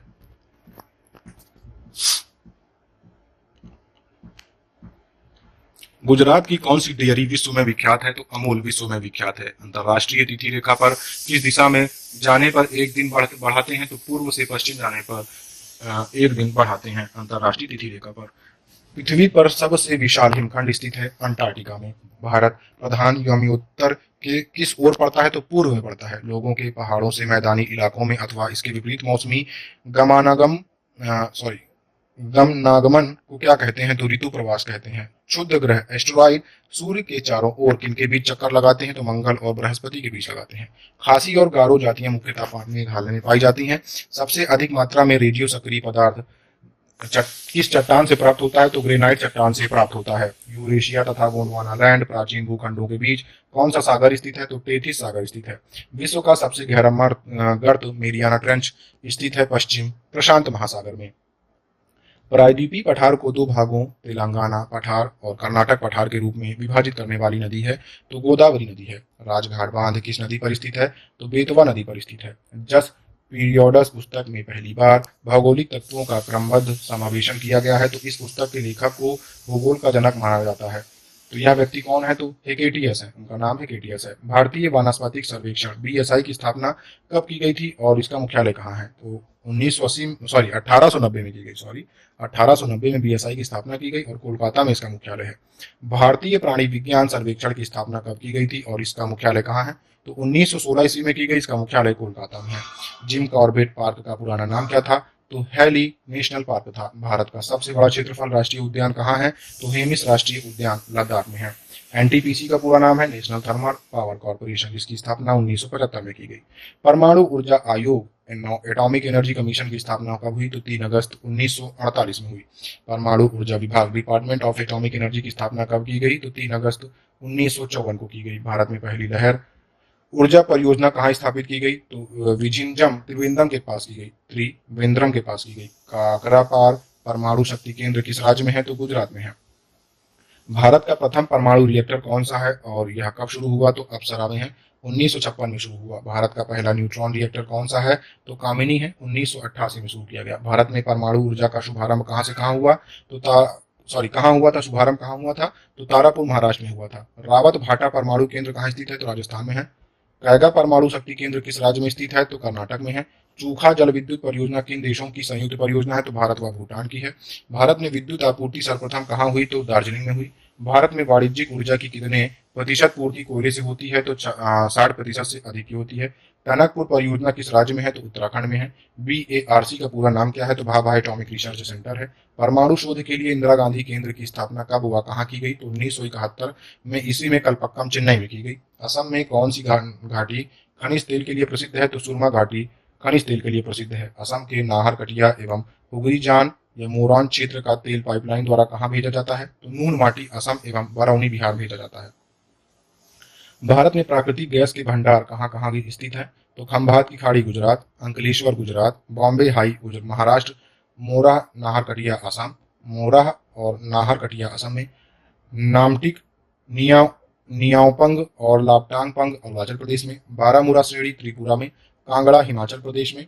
गुजरात की कौन सी डेयरी विश्व में विख्यात है? तो अमूल विश्व में विख्यात है। अंतरराष्ट्रीय तिथि रेखा पर किस दिशा में जाने पर एक दिन बढ़ाते हैं? तो पूर्व से पश्चिम जाने पर एक दिन बढ़ाते हैं अंतरराष्ट्रीय तिथि रेखा पर। पृथ्वी पर सबसे विशाल हिमखंड स्थित है अंटार्कटिका में। भारत प्रधान व्योमोत्तर के किस ओर पड़ता है? तो पूर्व में पड़ता है। लोगों के पहाड़ों से मैदानी इलाकों में अथवा इसके विपरीत मौसमी गमनागम गमनागमन को क्या कहते हैं? तो ऋतु प्रवास कहते हैं। क्षुद्र ग्रह एस्ट्रॉइड सूर्य के चारों ओर किनके बीच चक्कर लगाते हैं? तो मंगल और बृहस्पति के बीच लगाते हैं। खासी और गारो जातियां मुख्यतः मेघालय में पाई जाती हैं। सबसे अधिक मात्रा में रेडियो सक्रिय पदार्थ किस चट्टान से प्राप्त होता है? तो ग्रेनाइट चट्टान से प्राप्त होता है। यूरेशिया तथा गोंडवाना लैंड प्राचीन भूखंडों के बीच कौन सा सागर स्थित है? तो टेथिस सागर स्थित है। विश्व का सबसे गहरा गर्त मेरियाना ट्रेंच स्थित है पश्चिम प्रशांत महासागर में। प्रायद्वीपीय पठार को दो भागों तेलंगाना पठार और कर्नाटक पठार के रूप में विभाजित करने वाली नदी है तो गोदावरी नदी है। राजघाट बांध किस नदी पर स्थित है? तो बेतवा नदी पर स्थित है। जस पीरियोडस पुस्तक में पहली बार भौगोलिक तत्वों का क्रमबद्ध समावेशन किया गया है तो इस पुस्तक के लेखक को भूगोल का जनक माना जाता है। तो यह व्यक्ति कौन है? तो हेकेटियस है, उनका नाम हेकेटियस है। भारतीय वानस्पतिक सर्वेक्षण बीएसआई की स्थापना कब की गई थी और इसका मुख्यालय कहाँ है? तो 1890 में की गई। 1890 में बीएसआई की स्थापना की गई और कोलकाता में इसका मुख्यालय है। भारतीय प्राणी विज्ञान सर्वेक्षण की स्थापना कब की गई थी और इसका मुख्यालय कहाँ है? तो 1916 ईस्वी में की गई। इसका मुख्यालय कोलकाता में है। जिम कॉर्बेट पार्क का पुराना नाम क्या था? तो हेली नेशनल पार्क था। भारत का सबसे बड़ा क्षेत्रफल राष्ट्रीय उद्यान कहाँ है? तो हेमिस राष्ट्रीय उद्यान लद्दाख में है। एनटीपीसी का पूरा नाम है नेशनल थर्मल पावर कॉर्पोरेशन, जिसकी स्थापना 1975 में की गई। परमाणु ऊर्जा आयोग एटॉमिक एनर्जी कमीशन की स्थापना कब हुई? तो 3 अगस्त 1948 में हुई। परमाणु ऊर्जा विभाग डिपार्टमेंट ऑफ एटॉमिक एनर्जी की स्थापना कब की गई? तो 3 अगस्त 1954 को की गई। भारत में पहली लहर ऊर्जा परियोजना कहाँ स्थापित की गई? तो विझिंजम त्रिवेंद्रम के पास की गई। त्रिवेंद्रम के पास की गई। काकरापार परमाणु शक्ति केंद्र किस राज्य में है? तो गुजरात में है। भारत का प्रथम परमाणु रिएक्टर कौन सा है और यह कब शुरू हुआ? तो अप्सरा में है। 1956 में शुरू हुआ। भारत का पहला न्यूट्रॉन रिएक्टर कौन सा है? तो कामिनी है। 1988 में शुरू किया गया। भारत में परमाणु ऊर्जा का शुभारंभ कहाँ से कहाँ हुआ? तो कहाँ हुआ था? शुभारंभ कहाँ हुआ था? तो तारापुर महाराष्ट्र में हुआ था। रावत भाटा परमाणु केंद्र कहाँ स्थित है? तो राजस्थान में है। कैगा परमाणु शक्ति केंद्र किस राज्य में स्थित है? तो कर्नाटक में है। चूखा जल विद्युत परियोजना किन देशों की संयुक्त परियोजना है? तो भारत व भूटान की है। भारत में विद्युत आपूर्ति सर्वप्रथम कहाँ हुई? तो दार्जिलिंग में हुई। भारत में वाणिज्यिक ऊर्जा की कितने प्रतिशत पूर्ति कोयले से होती है? तो 60% से अधिक की होती है। टनकपुर परियोजना किस राज्य में है? तो उत्तराखंड में है। BARC का पूरा नाम क्या है? तो भाभा एटॉमिक रिसर्च सेंटर है। परमाणु शोध के लिए इंदिरा गांधी केंद्र की स्थापना कब हुआ, कहाँ की गई? तो 1971 में ईस्वी में कलपक्कम चेन्नई में की गई। असम में कौन सी घाटी खनिज तेल के लिए प्रसिद्ध है? तो सुरमा घाटी खनिज तेल के लिए प्रसिद्ध है। असम के नाहरकटिया एवं हुगलीजान या मोरान क्षेत्र का तेल पाइपलाइन द्वारा कहाँ भेजा जाता है? तो नून माटी असम एवं बरौनी बिहार भेजा जाता है। भारत में प्राकृतिक गैस के भंडार कहाँ कहाँ स्थित है? तो खंभात की खाड़ी गुजरात, अंकलेश्वर गुजरात, बॉम्बे हाई महाराष्ट्र, मोरा नाहरकटिया असम, मोरा और नाहरकटिया असम में, नामटिक नियाओपंग और लापटांगपंग अरुणाचल प्रदेश में, बारामूला श्रेणी त्रिपुरा में, कांगड़ा हिमाचल प्रदेश में,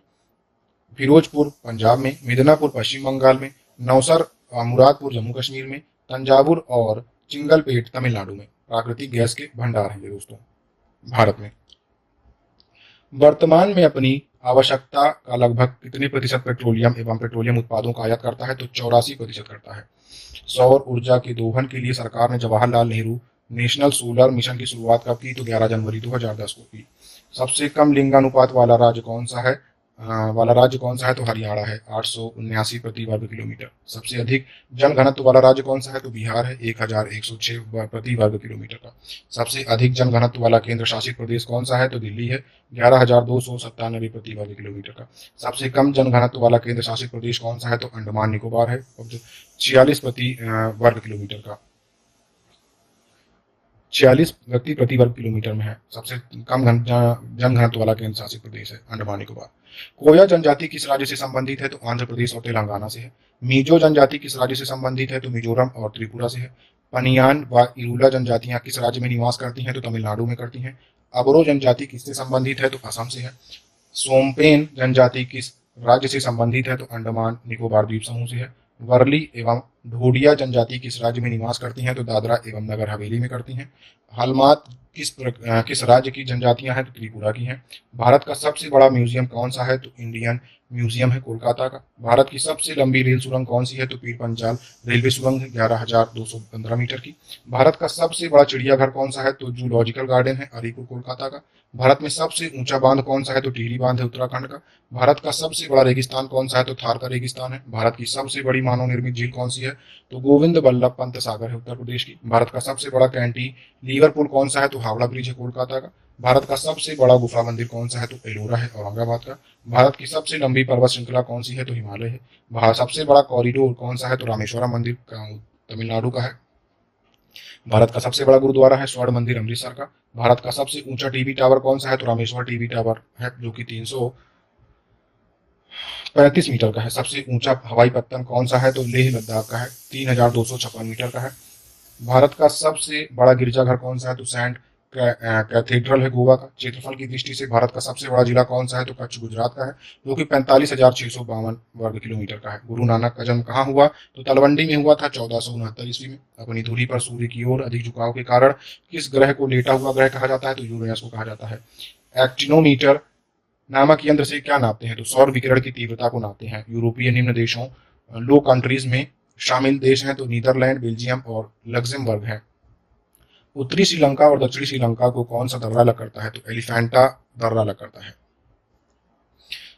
फिरोजपुर पंजाब में, मिदनापुर पश्चिम बंगाल में, नौसर मुरादपुर जम्मू कश्मीर में, तंजावुर और चिंगलपेट तमिलनाडु में प्राकृतिक गैस के भंडार हैं ये दोस्तों भारत में। वर्तमान में अपनी आवश्यकता का लगभग कितने प्रतिशत पेट्रोलियम एवं पेट्रोलियम उत्पादों का आयात करता है? तो 84% करता है। सौर ऊर्जा के दोहन के लिए सरकार ने Jawaharlal Nehru national solar mission की शुरुआत कब की? तो 11 जनवरी 2010 को की। सबसे कम लिंगानुपात वाला राज्य कौन सा है? तो हरियाणा है, 879 प्रति वर्ग किलोमीटर। सबसे अधिक जनघनत्व वाला राज्य कौन सा है? तो बिहार है, 1106 प्रति वर्ग किलोमीटर का। सबसे अधिक जनघनत्व वाला केंद्र शासित प्रदेश कौन सा है? तो दिल्ली है, 11,297 प्रति वर्ग किलोमीटर का। सबसे कम जनघनत्व वाला केंद्र शासित प्रदेश कौन सा है? तो अंडमान निकोबार है, 46 प्रति वर्ग किलोमीटर का। 46 व्यक्ति प्रति वर्ग किलोमीटर में है। सबसे कम जन घनत्व वाला केंद्र शासित प्रदेश है अंडमान निकोबार। कोया जनजाति किस राज्य से संबंधित है? तो आंध्र प्रदेश और तेलंगाना से है। मीजो जनजाति किस राज्य से संबंधित है? तो मिजोरम और त्रिपुरा से है। पनियान व इरूला जनजातियां किस राज्य में निवास करती हैं? तो तमिलनाडु में करती हैं। अबरो जनजाति किससे संबंधित है? तो असम से है। सोमपेन जनजाति किस राज्य से संबंधित है? तो अंडमान निकोबार द्वीप समूह से है। वर्ली एवं ढोडिया जनजाति किस राज्य में निवास करती हैं? तो दादरा एवं नगर हवेली में करती हैं। हलमात किस राज्य की जनजातियां हैं? तो त्रिपुरा की हैं। भारत का सबसे बड़ा म्यूजियम कौन सा है? तो इंडियन म्यूजियम है कोलकाता का। भारत की सबसे लंबी रेल सुरंग कौन सी है? तो पीर पंचाल रेलवे सुरंग है 11,215 मीटर की। भारत का सबसे बड़ा चिड़ियाघर कौन सा है? तो जूलॉजिकल गार्डन है अलीपुर कोलकाता का। भारत में सबसे ऊंचा बांध कौन सा है? तो टिहरी बांध है उत्तराखंड का। भारत का सबसे बड़ा रेगिस्तान कौन सा है? तो थार का रेगिस्तान है। भारत की सबसे बड़ी मानव निर्मित झील कौन सी है? तो गोविंद बल्लभ पंत सागर है उत्तर प्रदेश की। भारत का सबसे बड़ा कैंटिलीवर पुल कौन सा है? तो हावड़ा ब्रिज है कोलकाता का। भारत का सबसे बड़ा गुफा मंदिर कौन सा है? तो एलोरा है औरंगाबाद का। भारत की सबसे लंबी पर्वत श्रृंखला कौन सी है? तो हिमालय है। सबसे बड़ा कॉरिडोर कौन सा है? तो रामेश्वरम मंदिर का तमिलनाडु का है। भारत का सबसे बड़ा गुरुद्वारा है स्वर्ण मंदिर अमृतसर का। भारत का सबसे ऊंचा टीवी टावर कौन सा है? तो रामेश्वर टीवी टावर है जो कि 335 मीटर का है। सबसे ऊंचा हवाई पत्तन कौन सा है? तो लेह लद्दाख का है 3,256 मीटर का है। भारत का सबसे बड़ा गिरजाघर कौन सा है? तो सेंट कैथेड्रल है गोवा का। क्षेत्रफल की दृष्टि से भारत का सबसे बड़ा जिला कौन सा है? तो कच्छ गुजरात का है जो कि 45,652 वर्ग किलोमीटर का है। गुरु नानक का जन्म कहाँ हुआ? तो तलवंडी में हुआ था 1469 ईस्वी में। अपनी धुरी पर सूर्य की ओर अधिक झुकाव के कारण किस ग्रह को लेटा हुआ ग्रह कहा जाता है? तो यूरेनस को कहा जाता है। एक्टिनोमीटर नामक यंत्र से क्या नापते हैं? तो सौर विकिरण की तीव्रता को नापते हैं। यूरोपीय निम्न देशों लो कंट्रीज में शामिल देश हैं तो नीदरलैंड, बेल्जियम और लग्जमबर्ग है। उत्तरी श्रीलंका और दक्षिणी श्रीलंका को कौन सा दर्रा अलग करता है? तो एलिफेंटा दर्रा अलग करता है।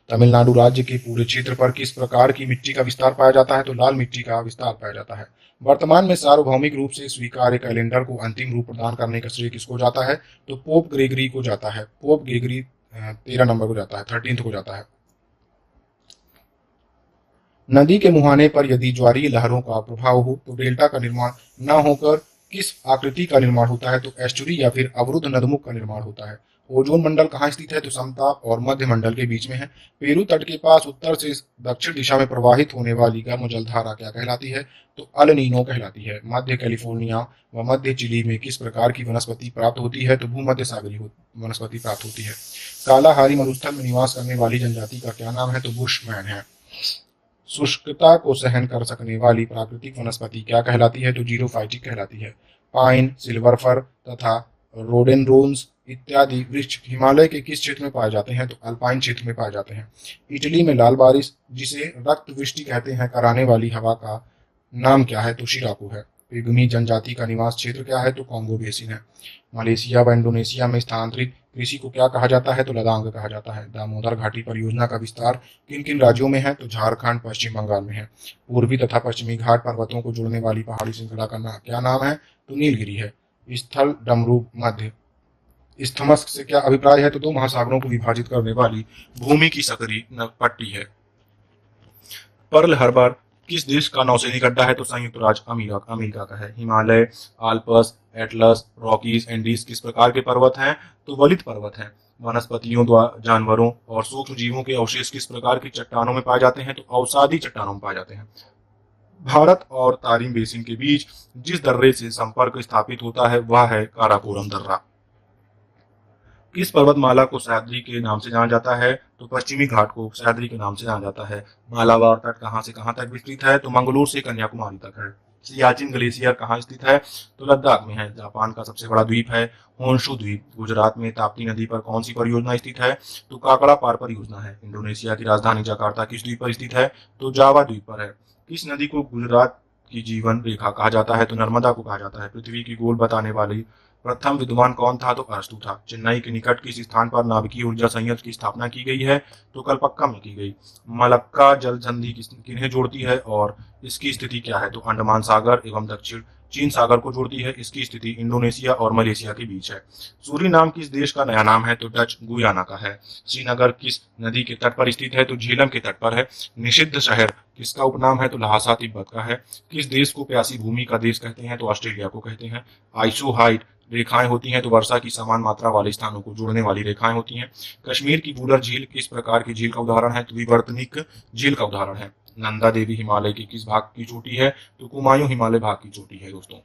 तमिलनाडु राज्य के पूरे क्षेत्र पर किस प्रकार की मिट्टी का विस्तार पाया जाता है? तो लाल मिट्टी का विस्तार पाया जाता है। वर्तमान में सार्वभौमिक रूप से स्वीकार्य कैलेंडर को अंतिम रूप प्रदान करने का श्रेय किसको जाता है? तो पोप ग्रेगरी को जाता है। पोप ग्रेगरी 13 नंबर को जाता है, 13th को जाता है। नदी के मुहाने पर यदि ज्वारीय लहरों का प्रभाव हो तो डेल्टा का निर्माण न होकर किस आकृति का निर्माण होता है? तो एस्चुरी या फिर अवरुद्ध नदमुख का निर्माण होता है। ओजोन मंडल कहाँ स्थित है? तो समताप और मध्य मंडल के बीच में है। पेरू तट के पास उत्तर से दक्षिण दिशा में प्रवाहित होने वाली गर्म जलधारा क्या कहलाती है? तो अल नीनो कहलाती है। मध्य कैलिफोर्निया व मध्य चिली में किस प्रकार की वनस्पति प्राप्त होती है? तो भूमध्य सागरीय वनस्पति प्राप्त होती है। कालाहारी मरुस्थल में निवास करने वाली जनजाति का क्या नाम है? तो बुशमैन है। शुष्कता को सहन कर सकने वाली प्राकृतिक वनस्पति क्या कहलाती है? तो जीरोफाइटिक कहलाती है। पाइन, सिल्वर फर तथा रोडेनड्रोन्स इत्यादि वृक्ष हिमालय के किस क्षेत्र में पाए जाते हैं? तो अल्पाइन क्षेत्र में पाए जाते हैं। इटली में लाल बारिश जिसे रक्त वृष्टि कहते हैं कराने वाली हवा का नाम क्या है? तो शिराकू है। पिग्मी जनजाति का निवास क्षेत्र क्या है? तो कॉन्गो बेसिन है। मलेशिया व इंडोनेशिया में स्थानांतरित कृषि को क्या कहा जाता है? तो लदांग कहा जाता है। दामोदर घाटी परियोजना का विस्तार किन किन राज्यों में है? तो झारखंड, पश्चिम बंगाल में है। पूर्वी तथा पश्चिमी घाट पर्वतों को जोड़ने वाली पहाड़ी श्रृंखला का क्या नाम है? तो नीलगिरी है। स्थल डमरू मध्य स्थमस से क्या अभिप्राय है? तो दो महासागरों को विभाजित करने वाली भूमि की सकरी पट्टी है। पर्ल हार्बर किस देश का नौसैनिक अड्डा है? तो संयुक्त राज्य अमेरिका का है। Himalaya, Alps, Atlas, Rockies, Andes किस प्रकार के पर्वत हैं? तो वलित पर्वत हैं। वनस्पतियों, जानवरों और सूक्ष्म जीवों के अवशेष किस प्रकार की चट्टानों में पाए जाते हैं? तो अवसादी चट्टानों में पाए जाते हैं। भारत और तारिम बेसिन के बीच जिस दर्रे से संपर्क स्थापित होता है वह है काराकोरम दर्रा। किस पर्वतमाला को सह्याद्री के नाम से जाना जाता है? तो पश्चिमी घाट को सह्याद्री के नाम से जाना जाता है। मालाबार तट कहां से कहां तक विस्तृत है? तो मंगलोर से कन्याकुमारी तक है। सियाचिन ग्लेशियर कहाँ स्थित है? तो लद्दाख में है। जापान का सबसे बड़ा द्वीप है होन्शु द्वीप। गुजरात में ताप्ती नदी पर कौन सी परियोजना स्थित है? तो काकड़ा पार परियोजना है। इंडोनेशिया की राजधानी जकार्ता किस द्वीप पर स्थित है? तो जावा द्वीप पर है। किस नदी को गुजरात की जीवन रेखा कहा जाता है? तो नर्मदा को कहा जाता है। पृथ्वी की गोल बताने वाली प्रथम विद्वान कौन था? तो अरस्तु था। चेन्नई के निकट किस स्थान पर नाभिकीय ऊर्जा संयंत्र की स्थापना की गई है? तो कलपक्का में की गई। मलक्का जल संधि किन्हें जोड़ती है और इसकी स्थिति क्या है? तो अंडमान सागर एवं दक्षिण चीन सागर को जोड़ती है। इसकी स्थिति इंडोनेशिया और मलेशिया के बीच है। सूरीनाम किस देश का नया नाम है? तो डच गुयाना का है। श्रीनगर किस नदी के तट पर स्थित है? तो झेलम के तट पर है। निषिद्ध शहर किसका उपनाम है? तो लहासा तिब्बत का है। किस देश को प्यासी भूमि का देश कहते हैं? तो ऑस्ट्रेलिया को कहते हैं। आइसोहाइड रेखाएं होती हैं तो वर्षा की समान मात्रा वाले स्थानों को जोड़ने वाली रेखाएं होती हैं। कश्मीर की वुलर झील किस प्रकार की झील का उदाहरण है? तो विवर्तनिक झील का उदाहरण है। नंदा देवी हिमालय के किस भाग की चोटी है? तो कुमायूं हिमालय भाग की चोटी है। दोस्तों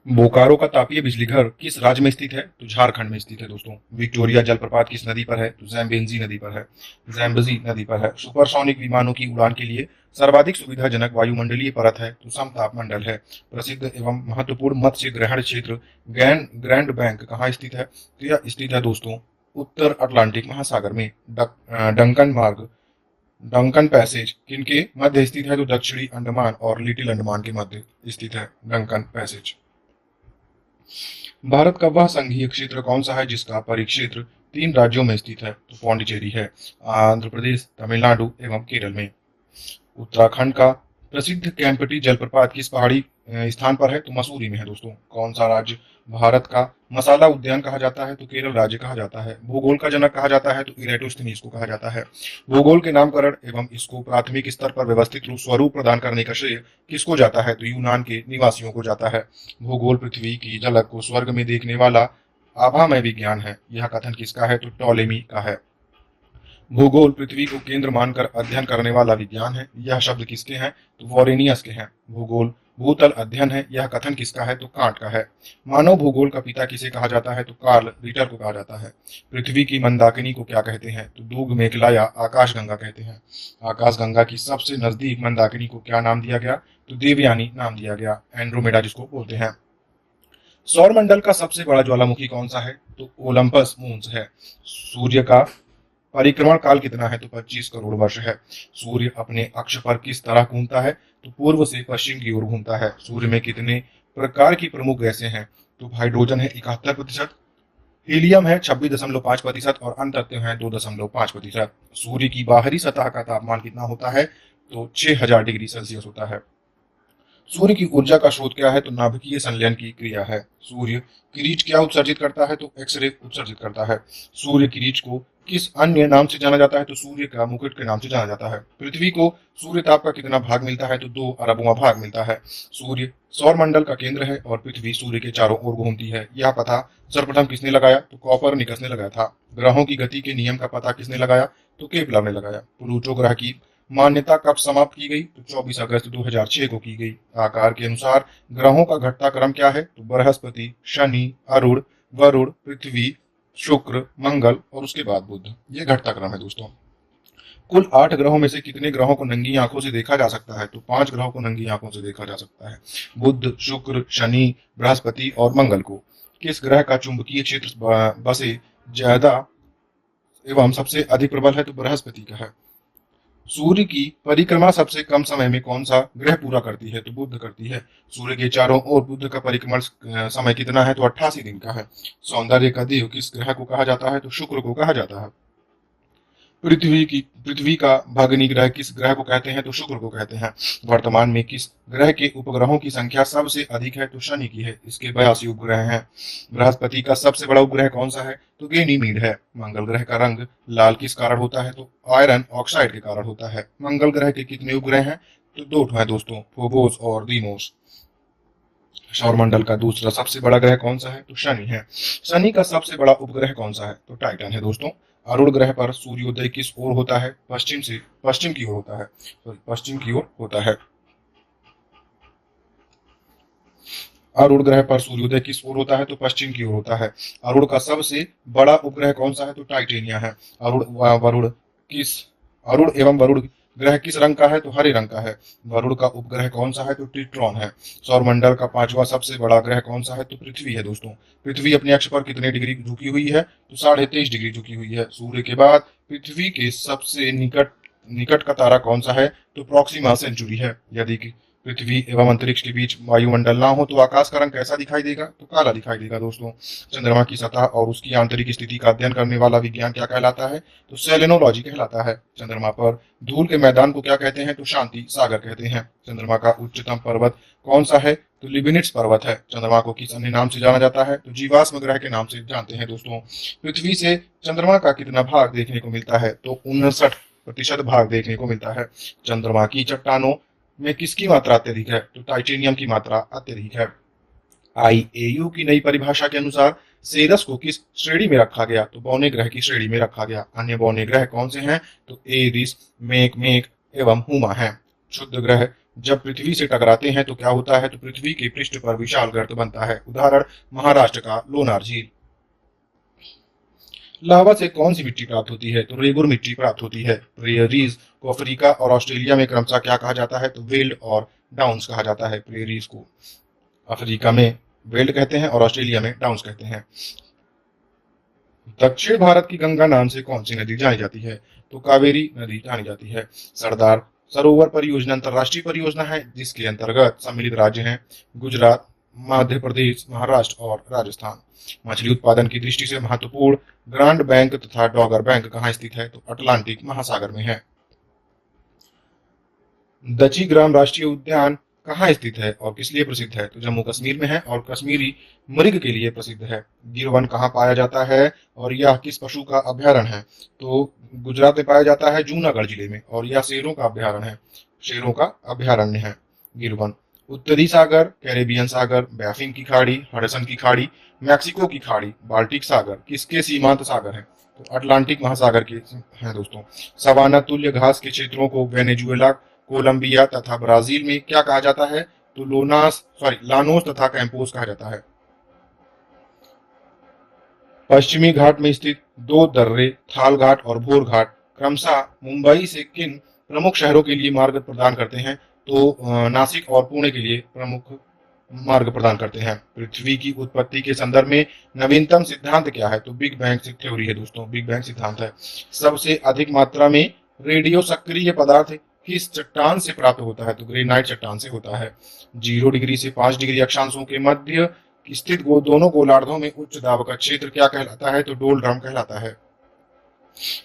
बोकारो का तापीय बिजली घर किस राज्य में स्थित है? तो झारखंड में स्थित है दोस्तों। विक्टोरिया जलप्रपात किस नदी पर है? तो जैम्बेजी नदी पर है। जैम्बेजी नदी पर है। सुपरसोनिक विमानों की उड़ान के लिए सर्वाधिक सुविधाजनक वायुमंडलीय परत है? तो समताप मंडल है। प्रसिद्ध एवं महत्वपूर्ण मत्स्य ग्रहण क्षेत्र ग्रैंड बैंक कहाँ स्थित है? तो यह स्थित है दोस्तों उत्तर अटलांटिक महासागर में। डंकन मार्ग डंकन पैसेज किनके मध्य स्थित है? तो दक्षिणी अंडमान और लिटिल अंडमान के मध्य स्थित है डंकन पैसेज। भारत का वह संघीय क्षेत्र कौन सा है जिसका परिक्षेत्र 3 राज्यों में स्थित है? तो पौंडीचेरी है। आंध्र प्रदेश, तमिलनाडु एवं केरल में। उत्तराखंड का प्रसिद्ध कैंपटी जलप्रपात किस पहाड़ी स्थान पर है? तो मसूरी में है दोस्तों। कौन सा राज्य भारत का मसाला उद्यान कहा जाता है? तो केरल राज्य कहा जाता है। भूगोल का जनक कहा जाता है? तो इरेटोस्थनीज को कहा जाता है। भूगोल के नामकरण एवं इसको प्राथमिक स्तर पर व्यवस्थित स्वरूप प्रदान करने का श्रेय किसको जाता है? तो यूनान के निवासियों को जाता है। भूगोल पृथ्वी की झलक को स्वर्ग में देखने वाला आभामय विज्ञान है, यह कथन किसका है? तो टॉलेमी का है। भूगोल पृथ्वी को केंद्र मानकर अध्ययन करने वाला विज्ञान है, यह शब्द किसके हैं? तो वॉरेनियस के हैं। भूगोल भूतल अध्ययन है, यह कथन किसका है? तो कांट का है। मानव भूगोल का पिता किसे कहा जाता है? तो कार्ल रिटर को कहा जाता है। पृथ्वी की मंदाकिनी को क्या कहते हैं? तो दूग मेखला या आकाशगंगा कहते हैं। आकाशगंगा की सबसे नजदीक मंदाकिनी को क्या नाम दिया गया? तो देवयानी नाम दिया गया, एंड्रोमेडा जिसको बोलते हैं। सौरमंडल का सबसे बड़ा ज्वालामुखी कौन सा है? तो ओलंपस मून्स है। सूर्य का परिक्रमण काल कितना है? तो 25 करोड़ वर्ष है। सूर्य अपने अक्ष पर किस तरह घूमता है? तो पूर्व से पश्चिम की ओर घूमता है। सूर्य में कितने प्रकार की प्रमुख गैसें हैं? तो हाइड्रोजन है 71%, हीलियम है 26.5% और अन्य तत्व है 2.5%। सूर्य की बाहरी सतह का तापमान कितना होता है? तो 6000 डिग्री सेल्सियस होता है। सूर्य की ऊर्जा का स्रोत क्या है? तो नाभिकीय संलयन की क्रिया है। सूर्य किरीट क्या उत्सर्जित करता है? तो एक्सरे उत्सर्जित करता है। सूर्य किरीट को किस अन्य नाम से जाना जाता है? तो सूर्य का मुकुट के नाम से जाना जाता है। पृथ्वी को सूर्य ताप का कितना भाग मिलता है? तो 2 अरबवां भाग मिलता है। सूर्य सौरमंडल का केंद्र है और पृथ्वी सूर्य के चारों ओर घूमती है, यह पता सर्वप्रथम किसने लगाया? तो कॉपरनिकस ने लगाया था। ग्रहों की गति के नियम का पता किसने लगाया? तो केपलर ने लगाया। प्लूटो ग्रह की मान्यता कब समाप्त की गई? तो 24 अगस्त 2006 को की गई। आकार के अनुसार ग्रहों का घटता क्रम क्या है? तो बृहस्पति, शनि, अरुण, वरुण, पृथ्वी, शुक्र, मंगल और उसके बाद बुध, ये घटता क्रम है दोस्तों। कुल 8 ग्रहों में से कितने ग्रहों को नंगी आंखों से देखा जा सकता है? तो 5 ग्रहों को नंगी आंखों से देखा जा सकता है, बुध, शुक्र, शनि, बृहस्पति और मंगल को। किस ग्रह का चुंबकीय क्षेत्र बसे ज्यादा एवं सबसे अधिक प्रबल है? तो बृहस्पति का है। सूर्य की परिक्रमा सबसे कम समय में कौन सा ग्रह पूरा करती है? तो बुध करती है। सूर्य के चारों ओर बुध का परिक्रमण समय कितना है? तो 88 दिन का है। सौंदर्य का देव किस ग्रह को कहा जाता है? तो शुक्र को कहा जाता है। पृथ्वी का भगनी ग्रह किस ग्रह को कहते हैं? तो शुक्र को कहते हैं। वर्तमान में किस ग्रह के उपग्रहों की संख्या सबसे अधिक है? तो शनि की है, इसके 82 उपग्रह हैं। बृहस्पति का सबसे बड़ा उपग्रह कौन सा है? तो गैनीमीड है। मंगल ग्रह का रंग लाल किस कारण होता है? तो आयरन ऑक्साइड के कारण होता है। मंगल ग्रह के कितने उपग्रह हैं? तो 2 हैं दोस्तों, फोबोस और दीमोस। सौरमंडल का दूसरा सबसे बड़ा ग्रह कौन सा है? तो शनि है। शनि का सबसे बड़ा उपग्रह कौन सा है? तो टाइटन है दोस्तों। अरुण ग्रह पर सूर्योदय किस ओर होता है? पश्चिम की ओर होता है। पश्चिम की ओर होता है। अरुण ग्रह पर सूर्योदय किस ओर होता है? तो पश्चिम की ओर होता है। अरुण का सबसे बड़ा उपग्रह कौन सा है? तो टाइटेनिया है। अरुण एवं वरुण ग्रह किस रंग का है? तो हरे रंग का है। वरुण का उपग्रह कौन सा है? तो ट्रिटॉन है। सौरमंडल का 5वां सबसे बड़ा ग्रह कौन सा है? तो पृथ्वी है दोस्तों। पृथ्वी अपने अक्ष पर कितने डिग्री झुकी हुई है? तो 23.5 डिग्री झुकी हुई है। सूर्य के बाद पृथ्वी के सबसे निकट का तारा कौन सा है? तो प्रोक्सिमा सेंचुरी है। यदि पृथ्वी एवं अंतरिक्ष के बीच वायुमंडल ना हो तो आकाश का रंग कैसा दिखाई देगा? तो काला दिखाई देगा दोस्तों। चंद्रमा की सतह और उसकी आंतरिक स्थिति का अध्ययन करने वाला विज्ञान क्या कहलाता है? तो सेलेनोलॉजी कहलाता है। चंद्रमा पर धूल के मैदान को क्या कहते हैं? तो शांति सागर कहते हैं। चंद्रमा का उच्चतम पर्वत कौन सा है? तो लिबिनिट्स पर्वत है। चंद्रमा को किस अन्य नाम से जाना जाता है? तो जीवाश्म ग्रह के नाम से जानते हैं दोस्तों। पृथ्वी से चंद्रमा का कितना भाग देखने को मिलता है? तो 59% भाग देखने को मिलता है। चंद्रमा की चट्टानों में किसकी मात्रा अत्यधिक है? तो टाइटेनियम की मात्रा अत्यधिक है। आईएयू की नई परिभाषा के अनुसार सेरस को किस श्रेणी में रखा गया? तो बौने ग्रह की श्रेणी में रखा गया। अन्य बौने ग्रह कौन से हैं? तो एरिस, मेक एवं हुमा हैं। क्षुद्र ग्रह जब पृथ्वी से टकराते हैं तो क्या होता है? तो पृथ्वी के पृष्ठ पर विशाल गर्त बनता है। उदाहरण महाराष्ट्र का लोनार झील। लावा से कौन सी मिट्टी प्राप्त होती है? तो रेगुर मिट्टी प्राप्त होती है। प्रेरीज को अफ्रीका और ऑस्ट्रेलिया में क्रमशः क्या कहा जाता है? तो वेल्ड और डाउन्स कहा जाता है। प्रेरीज को अफ्रीका में वेल्ड कहते हैं और ऑस्ट्रेलिया में डाउन्स कहते हैं। दक्षिण भारत की गंगा नाम से कौन सी नदी जानी जाती है? तो कावेरी नदी जानी जाती है। सरदार सरोवर परियोजना अंतरराष्ट्रीय परियोजना है जिसके अंतर्गत सम्मिलित राज्य हैं गुजरात, मध्य प्रदेश, महाराष्ट्र और राजस्थान। मछली उत्पादन की दृष्टि से महत्वपूर्ण ग्रांड बैंक तथा डॉगर बैंक कहाँ स्थित है? तो अटलांटिक महासागर में है। दची ग्राम राष्ट्रीय उद्यान कहाँ स्थित है और किस लिए प्रसिद्ध है? तो जम्मू कश्मीर में है और कश्मीरी मृग के लिए प्रसिद्ध है। गिर वन कहाँ पाया जाता है और यह किस पशु का अभ्यारण्य है? तो गुजरात में पाया जाता है जूनागढ़ जिले में और यह शेरों का अभ्यारण्य है। शेरों का अभ्यारण्य है गिर वन। उत्तरी सागर, कैरेबियन सागर, बैफिन की खाड़ी, हडसन की खाड़ी, मैक्सिको की खाड़ी, बाल्टिक सागर किसके सीमांत सागर हैं? तो अटलांटिक महासागर के हैं दोस्तों। सवाना तुल्य घास के क्षेत्रों को वेनेजुएला, कोलंबिया तथा ब्राजील में क्या कहा जाता है? तो लानोस तथा कैंपोस कहा जाता है। पश्चिमी घाट में स्थित दो दर्रे थाल घाट और भोर घाट क्रमशः मुंबई से किन प्रमुख शहरों के लिए मार्ग प्रदान करते हैं? तो नासिक और पुणे के लिए प्रमुख मार्ग प्रदान करते हैं। पृथ्वी की उत्पत्ति के संदर्भ में नवीनतम सिद्धांत क्या है? तो बिग बैंग थ्योरी है दोस्तों, बिग बैंग सिद्धांत है। सबसे अधिक मात्रा में रेडियो सक्रिय पदार्थ किस चट्टान से प्राप्त होता है? तो ग्रेनाइट चट्टान से होता है। 0 डिग्री से 5 डिग्री अक्षांशों के मध्य स्थित दोनों गोलार्धों में उच्च दाब का क्षेत्र क्या कहलाता है? तो डोलड्रम कहलाता है।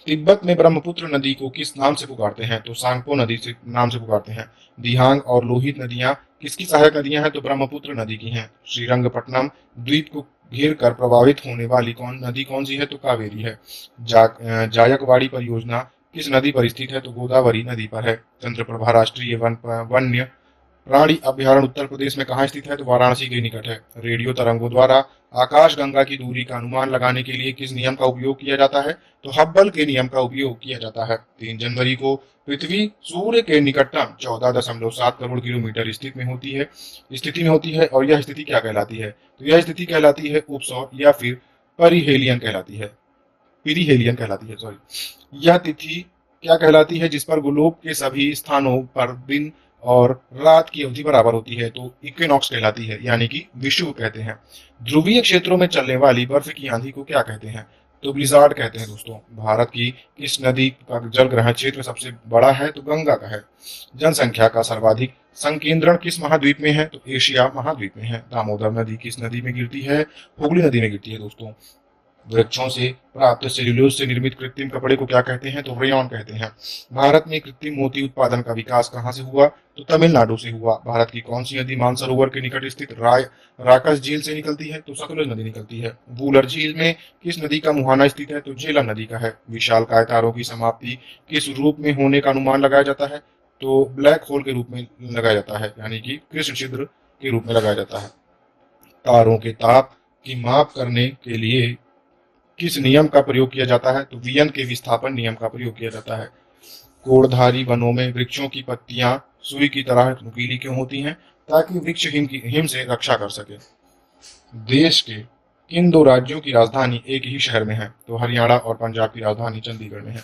तिब्बत में ब्रह्मपुत्र नदी को किस नाम से पुकारते हैं? तो सांगपो नदी से नाम से पुकारते हैं। दिहांग और लोहित नदियां किसकी सहायक नदियां हैं? तो ब्रह्मपुत्र नदी की हैं। श्रीरंगपट्टनम द्वीप को घेर कर प्रभावित होने वाली नदी कौन सी है? तो कावेरी है। जायकवाड़ी परियोजना किस नदी पर स्थित है? तो गोदावरी नदी पर है। चंद्रप्रभा राष्ट्रीय वन्य प्राणी अभ्यारण्य उत्तर प्रदेश में कहाँ स्थित है? तो वाराणसी के निकट है। रेडियो तरंगों द्वारा आकाश गंगा की दूरी का अनुमान लगाने के लिए किस नियम का उपयोग किया जाता है? तो हब्बल के नियम का उपयोग किया जाता है। 3 जनवरी को पृथ्वी सूर्य के निकटतम 14.7 करोड़ किलोमीटर स्थिति में होती है और यह स्थिति क्या कहलाती है? तो यह स्थिति कहलाती है उपसौर या फिर परिहेलियन कहलाती है। पीरिहेलियन कहलाती है, सॉरी। यह तिथि क्या कहलाती है जिस पर ग्लोब के सभी स्थानों पर दिन और रात की अवधि बराबर होती है? तो इक्विनॉक्स कहलाती है, यानी कि विषुव कहते हैं। ध्रुवीय क्षेत्रों में चलने वाली बर्फ की आंधी को क्या कहते हैं? तो ब्लिजार्ड कहते हैं दोस्तों। भारत की किस नदी का जल ग्रहण क्षेत्र सबसे बड़ा है? तो गंगा का है। जनसंख्या का सर्वाधिक संकेंद्रण किस महाद्वीप में है? तो एशिया महाद्वीप में है। दामोदर नदी किस नदी में गिरती है? हुगली नदी में गिरती है दोस्तों। वृक्षों से प्राप्त सेल्यूलोज से निर्मित कृत्रिम कपड़े को क्या कहते हैं? तो रेयॉन कहते हैं। भारत में कृत्रिम मोती उत्पादन का विकास कहाँ से हुआ? तो तमिलनाडु से हुआ। भारत की कौन सी नदी मानसरोवर के निकट स्थित राकस झील से निकलती है? तो सतलुज नदी निकलती है। वूलर झील में किस नदी का मुहाना स्थित है? तो झेलम नदी का है। विशालकाय तारों की समाप्ति किस रूप में होने का अनुमान लगाया जाता है? तो ब्लैक होल के रूप में लगाया जाता है, यानी कि कृष्ण छिद्र के रूप में लगाया जाता है। तारों के ताप की माप करने के लिए किस नियम का प्रयोग किया जाता है? तो वियन के विस्थापन नियम का प्रयोग किया जाता है। कोड़धारी वनों में वृक्षों की पत्तियां सुई की तरह नुकीली क्यों होती हैं? ताकि वृक्ष हिम से रक्षा कर सके। देश के किन 2 राज्यों की राजधानी एक ही शहर में है? तो हरियाणा और पंजाब की राजधानी चंडीगढ़ में है।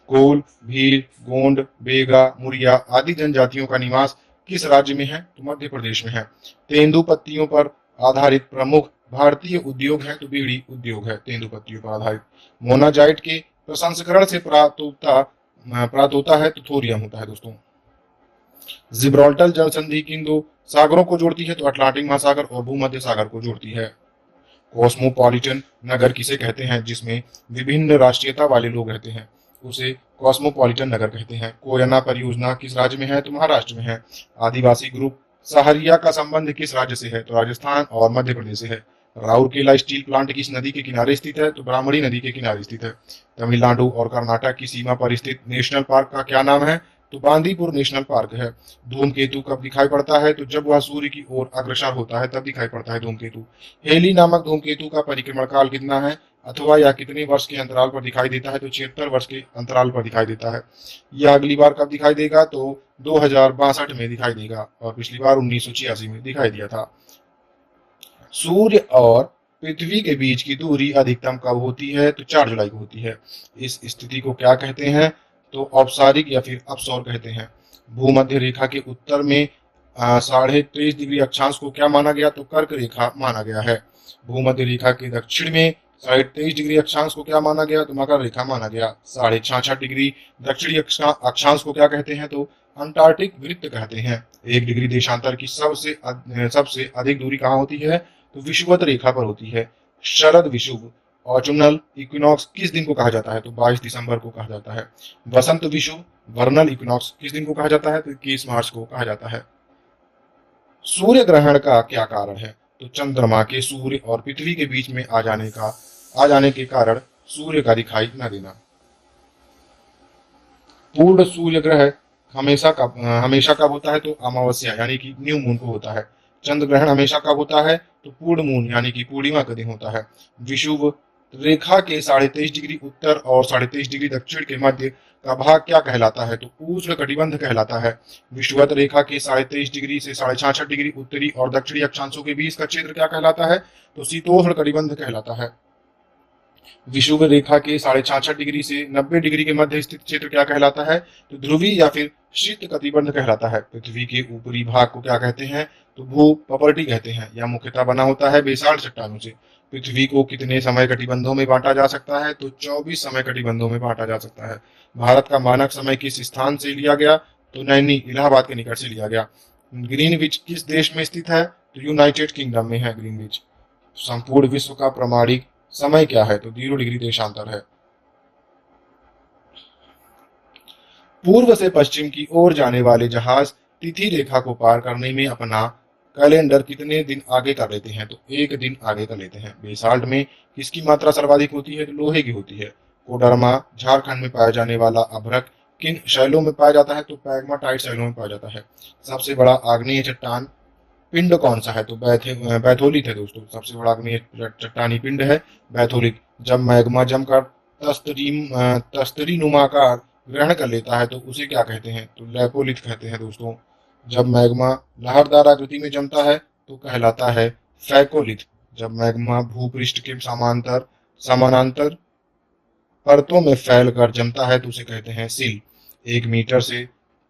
कोल, भील, गोंड, बेगा, मुरिया आदि जनजातियों का निवास किस राज्य में है? तो मध्य प्रदेश में है। तेंदु पत्तियों पर आधारित प्रमुख भारतीय उद्योग है? तो बीड़ी उद्योग है तेंदु पत्तियों पर आधारित। मोनाजाइट के प्रसंस्करण से प्राप्त होता है तो थोरियम होता है दोस्तों। जिब्राल्टर जल संधि किन 2 सागरों को जोड़ती है? तो अटलांटिक महासागर और भूमध्य सागर को जोड़ती है। कॉस्मोपॉलिटन नगर किसे कहते हैं जिसमें विभिन्न राष्ट्रीयता वाले लोग रहते हैं? उसे कॉस्मोपॉलिटन नगर कहते हैं। कोयना परियोजना किस राज्य में है? तो महाराष्ट्र में है। आदिवासी ग्रुप सहरिया का संबंध किस राज्य से है? तो राजस्थान और मध्य प्रदेश से है। राउरकेला स्टील प्लांट किस नदी के किनारे स्थित है? तो ब्राह्मणी नदी के किनारे स्थित है। तमिलनाडु और कर्नाटक की सीमा पर स्थित नेशनल पार्क का क्या नाम है? तो बांदीपुर नेशनल पार्क है। धूमकेतु कब दिखाई पड़ता है? तो जब वह सूर्य की ओर अग्रसर होता है तब दिखाई पड़ता है धूमकेतु। हेली नामक धूमकेतु का परिक्रमण काल कितना है? अथवा या कितने वर्ष के अंतराल पर दिखाई देता है, तो 76 वर्ष के अंतराल पर दिखाई देता है। यह अगली बार कब दिखाई देगा, तो 2062 में दिखाई देगा, और पिछली बार 1986 में दिखाई दिया था। सूर्य और पृथ्वी के बीच की दूरी अधिकतम कब होती है, तो 4 जुलाई को होती है। इस स्थिति को क्या कहते हैं, तो औपसारिक या फिर अपसौर कहते हैं। भूमध्य रेखा के उत्तर में 23.5 डिग्री अक्षांश को क्या माना गया, तो कर्क रेखा माना गया है। भूमध्य रेखा के दक्षिण में 23.5 डिग्री अक्षांश को क्या माना गया, तो मकर रेखा माना गया। 66.5 डिग्री दक्षिणी अक्षांश को क्या कहते हैं, तो अंटार्कटिक वृत्त कहते हैं। 1 डिग्री देशांतर की सबसे अधिक दूरी कहाँ होती है, तो विषुवत रेखा पर होती है। शरद विषुव ऑटमनल इक्विनॉक्स किस दिन को कहा जाता है, तो 22 दिसंबर को कहा जाता है। वसंत विषुव वर्नल इक्विनॉक्स किस दिन को कहा जाता है, तो 21 मार्च को कहा जाता है। सूर्य ग्रहण का क्या कारण है, तो चंद्रमा के सूर्य और पृथ्वी के बीच में आ जाने के कारण सूर्य का दिखाई न देना। पूर्ण सूर्य ग्रहण हमेशा कब होता है, तो अमावस्या यानी कि न्यू मून को होता है। चंद्र ग्रहण हमेशा कब होता है, तो पूर्ण मून यानी कि पूर्णिमा के दिन होता है। विषुव रेखा के 23.5 डिग्री उत्तर और 23.5 डिग्री दक्षिण के मध्य का भाग क्या कहलाता है, तो उष्ण कटिबंध कहलाता है। विषुवत रेखा के 23.5 डिग्री से 66.5 डिग्री उत्तरी और दक्षिणी अक्षांशों के बीच का क्षेत्र क्या कहलाता है, तो शीतोष्ण कटिबंध कहलाता है। विषुव रेखा के 66.5 डिग्री से 90 डिग्री के मध्य स्थित क्षेत्र क्या कहलाता है, तो ध्रुवी या फिर शीत कटिबंध कहलाता है। पृथ्वी के ऊपरी भाग को क्या कहते हैं, तो भू पपर्टी कहते हैं। यह मुख्यतः बना होता है बेसाल्ट चट्टानों से। पृथ्वी को कितने समय कटिबंधों में बांटा जा सकता है, तो 24 समय कटिबंधों में बांटा जा सकता है। भारत का मानक समय किस स्थान से लिया गया, तो नैनी इलाहाबाद के निकट से लिया गया। ग्रीनविच किस देश में स्थित है, तो यूनाइटेड किंगडम में है ग्रीनविच। संपूर्ण विश्व का प्रमाणिक समय क्या है, तो 0 डिग्री देशांतर है। पूर्व से पश्चिम की ओर जाने वाले जहाज तिथि रेखा को पार करने में अपना कैलेंडर कितने दिन आगे कर लेते हैं, तो 1 दिन आगे कर लेते हैं। बेसाल्ट में किसकी मात्रा सर्वाधिक होती है, तो लोहे की होती है। कोडरमा झारखंड में पाया जाने वाला अभ्रक किन शैलों में पाया जाता है, तो पैग्माटाइट शैलों में पाया जाता है। सबसे बड़ा आग्नेय चट्टान पिंड कौन सा है, तो बैथोलिक है दोस्तों। सबसे बड़ा आग्नेय चट्टानी पिंड है बैथोलिक। जब मैग्मा जमकर तस्तरी नुमाकार ग्रहण कर लेता है, तो उसे क्या कहते हैं, तो लैपोलिथ कहते हैं दोस्तों। जब मैग्मा लहरदार आकृति में जमता है, तो कहलाता है फैकोलिथ। जब मैग्मा भूपृष्ठ के समानांतर परतों में फैलकर जमता है, तो उसे कहते हैं सील। 1 मीटर से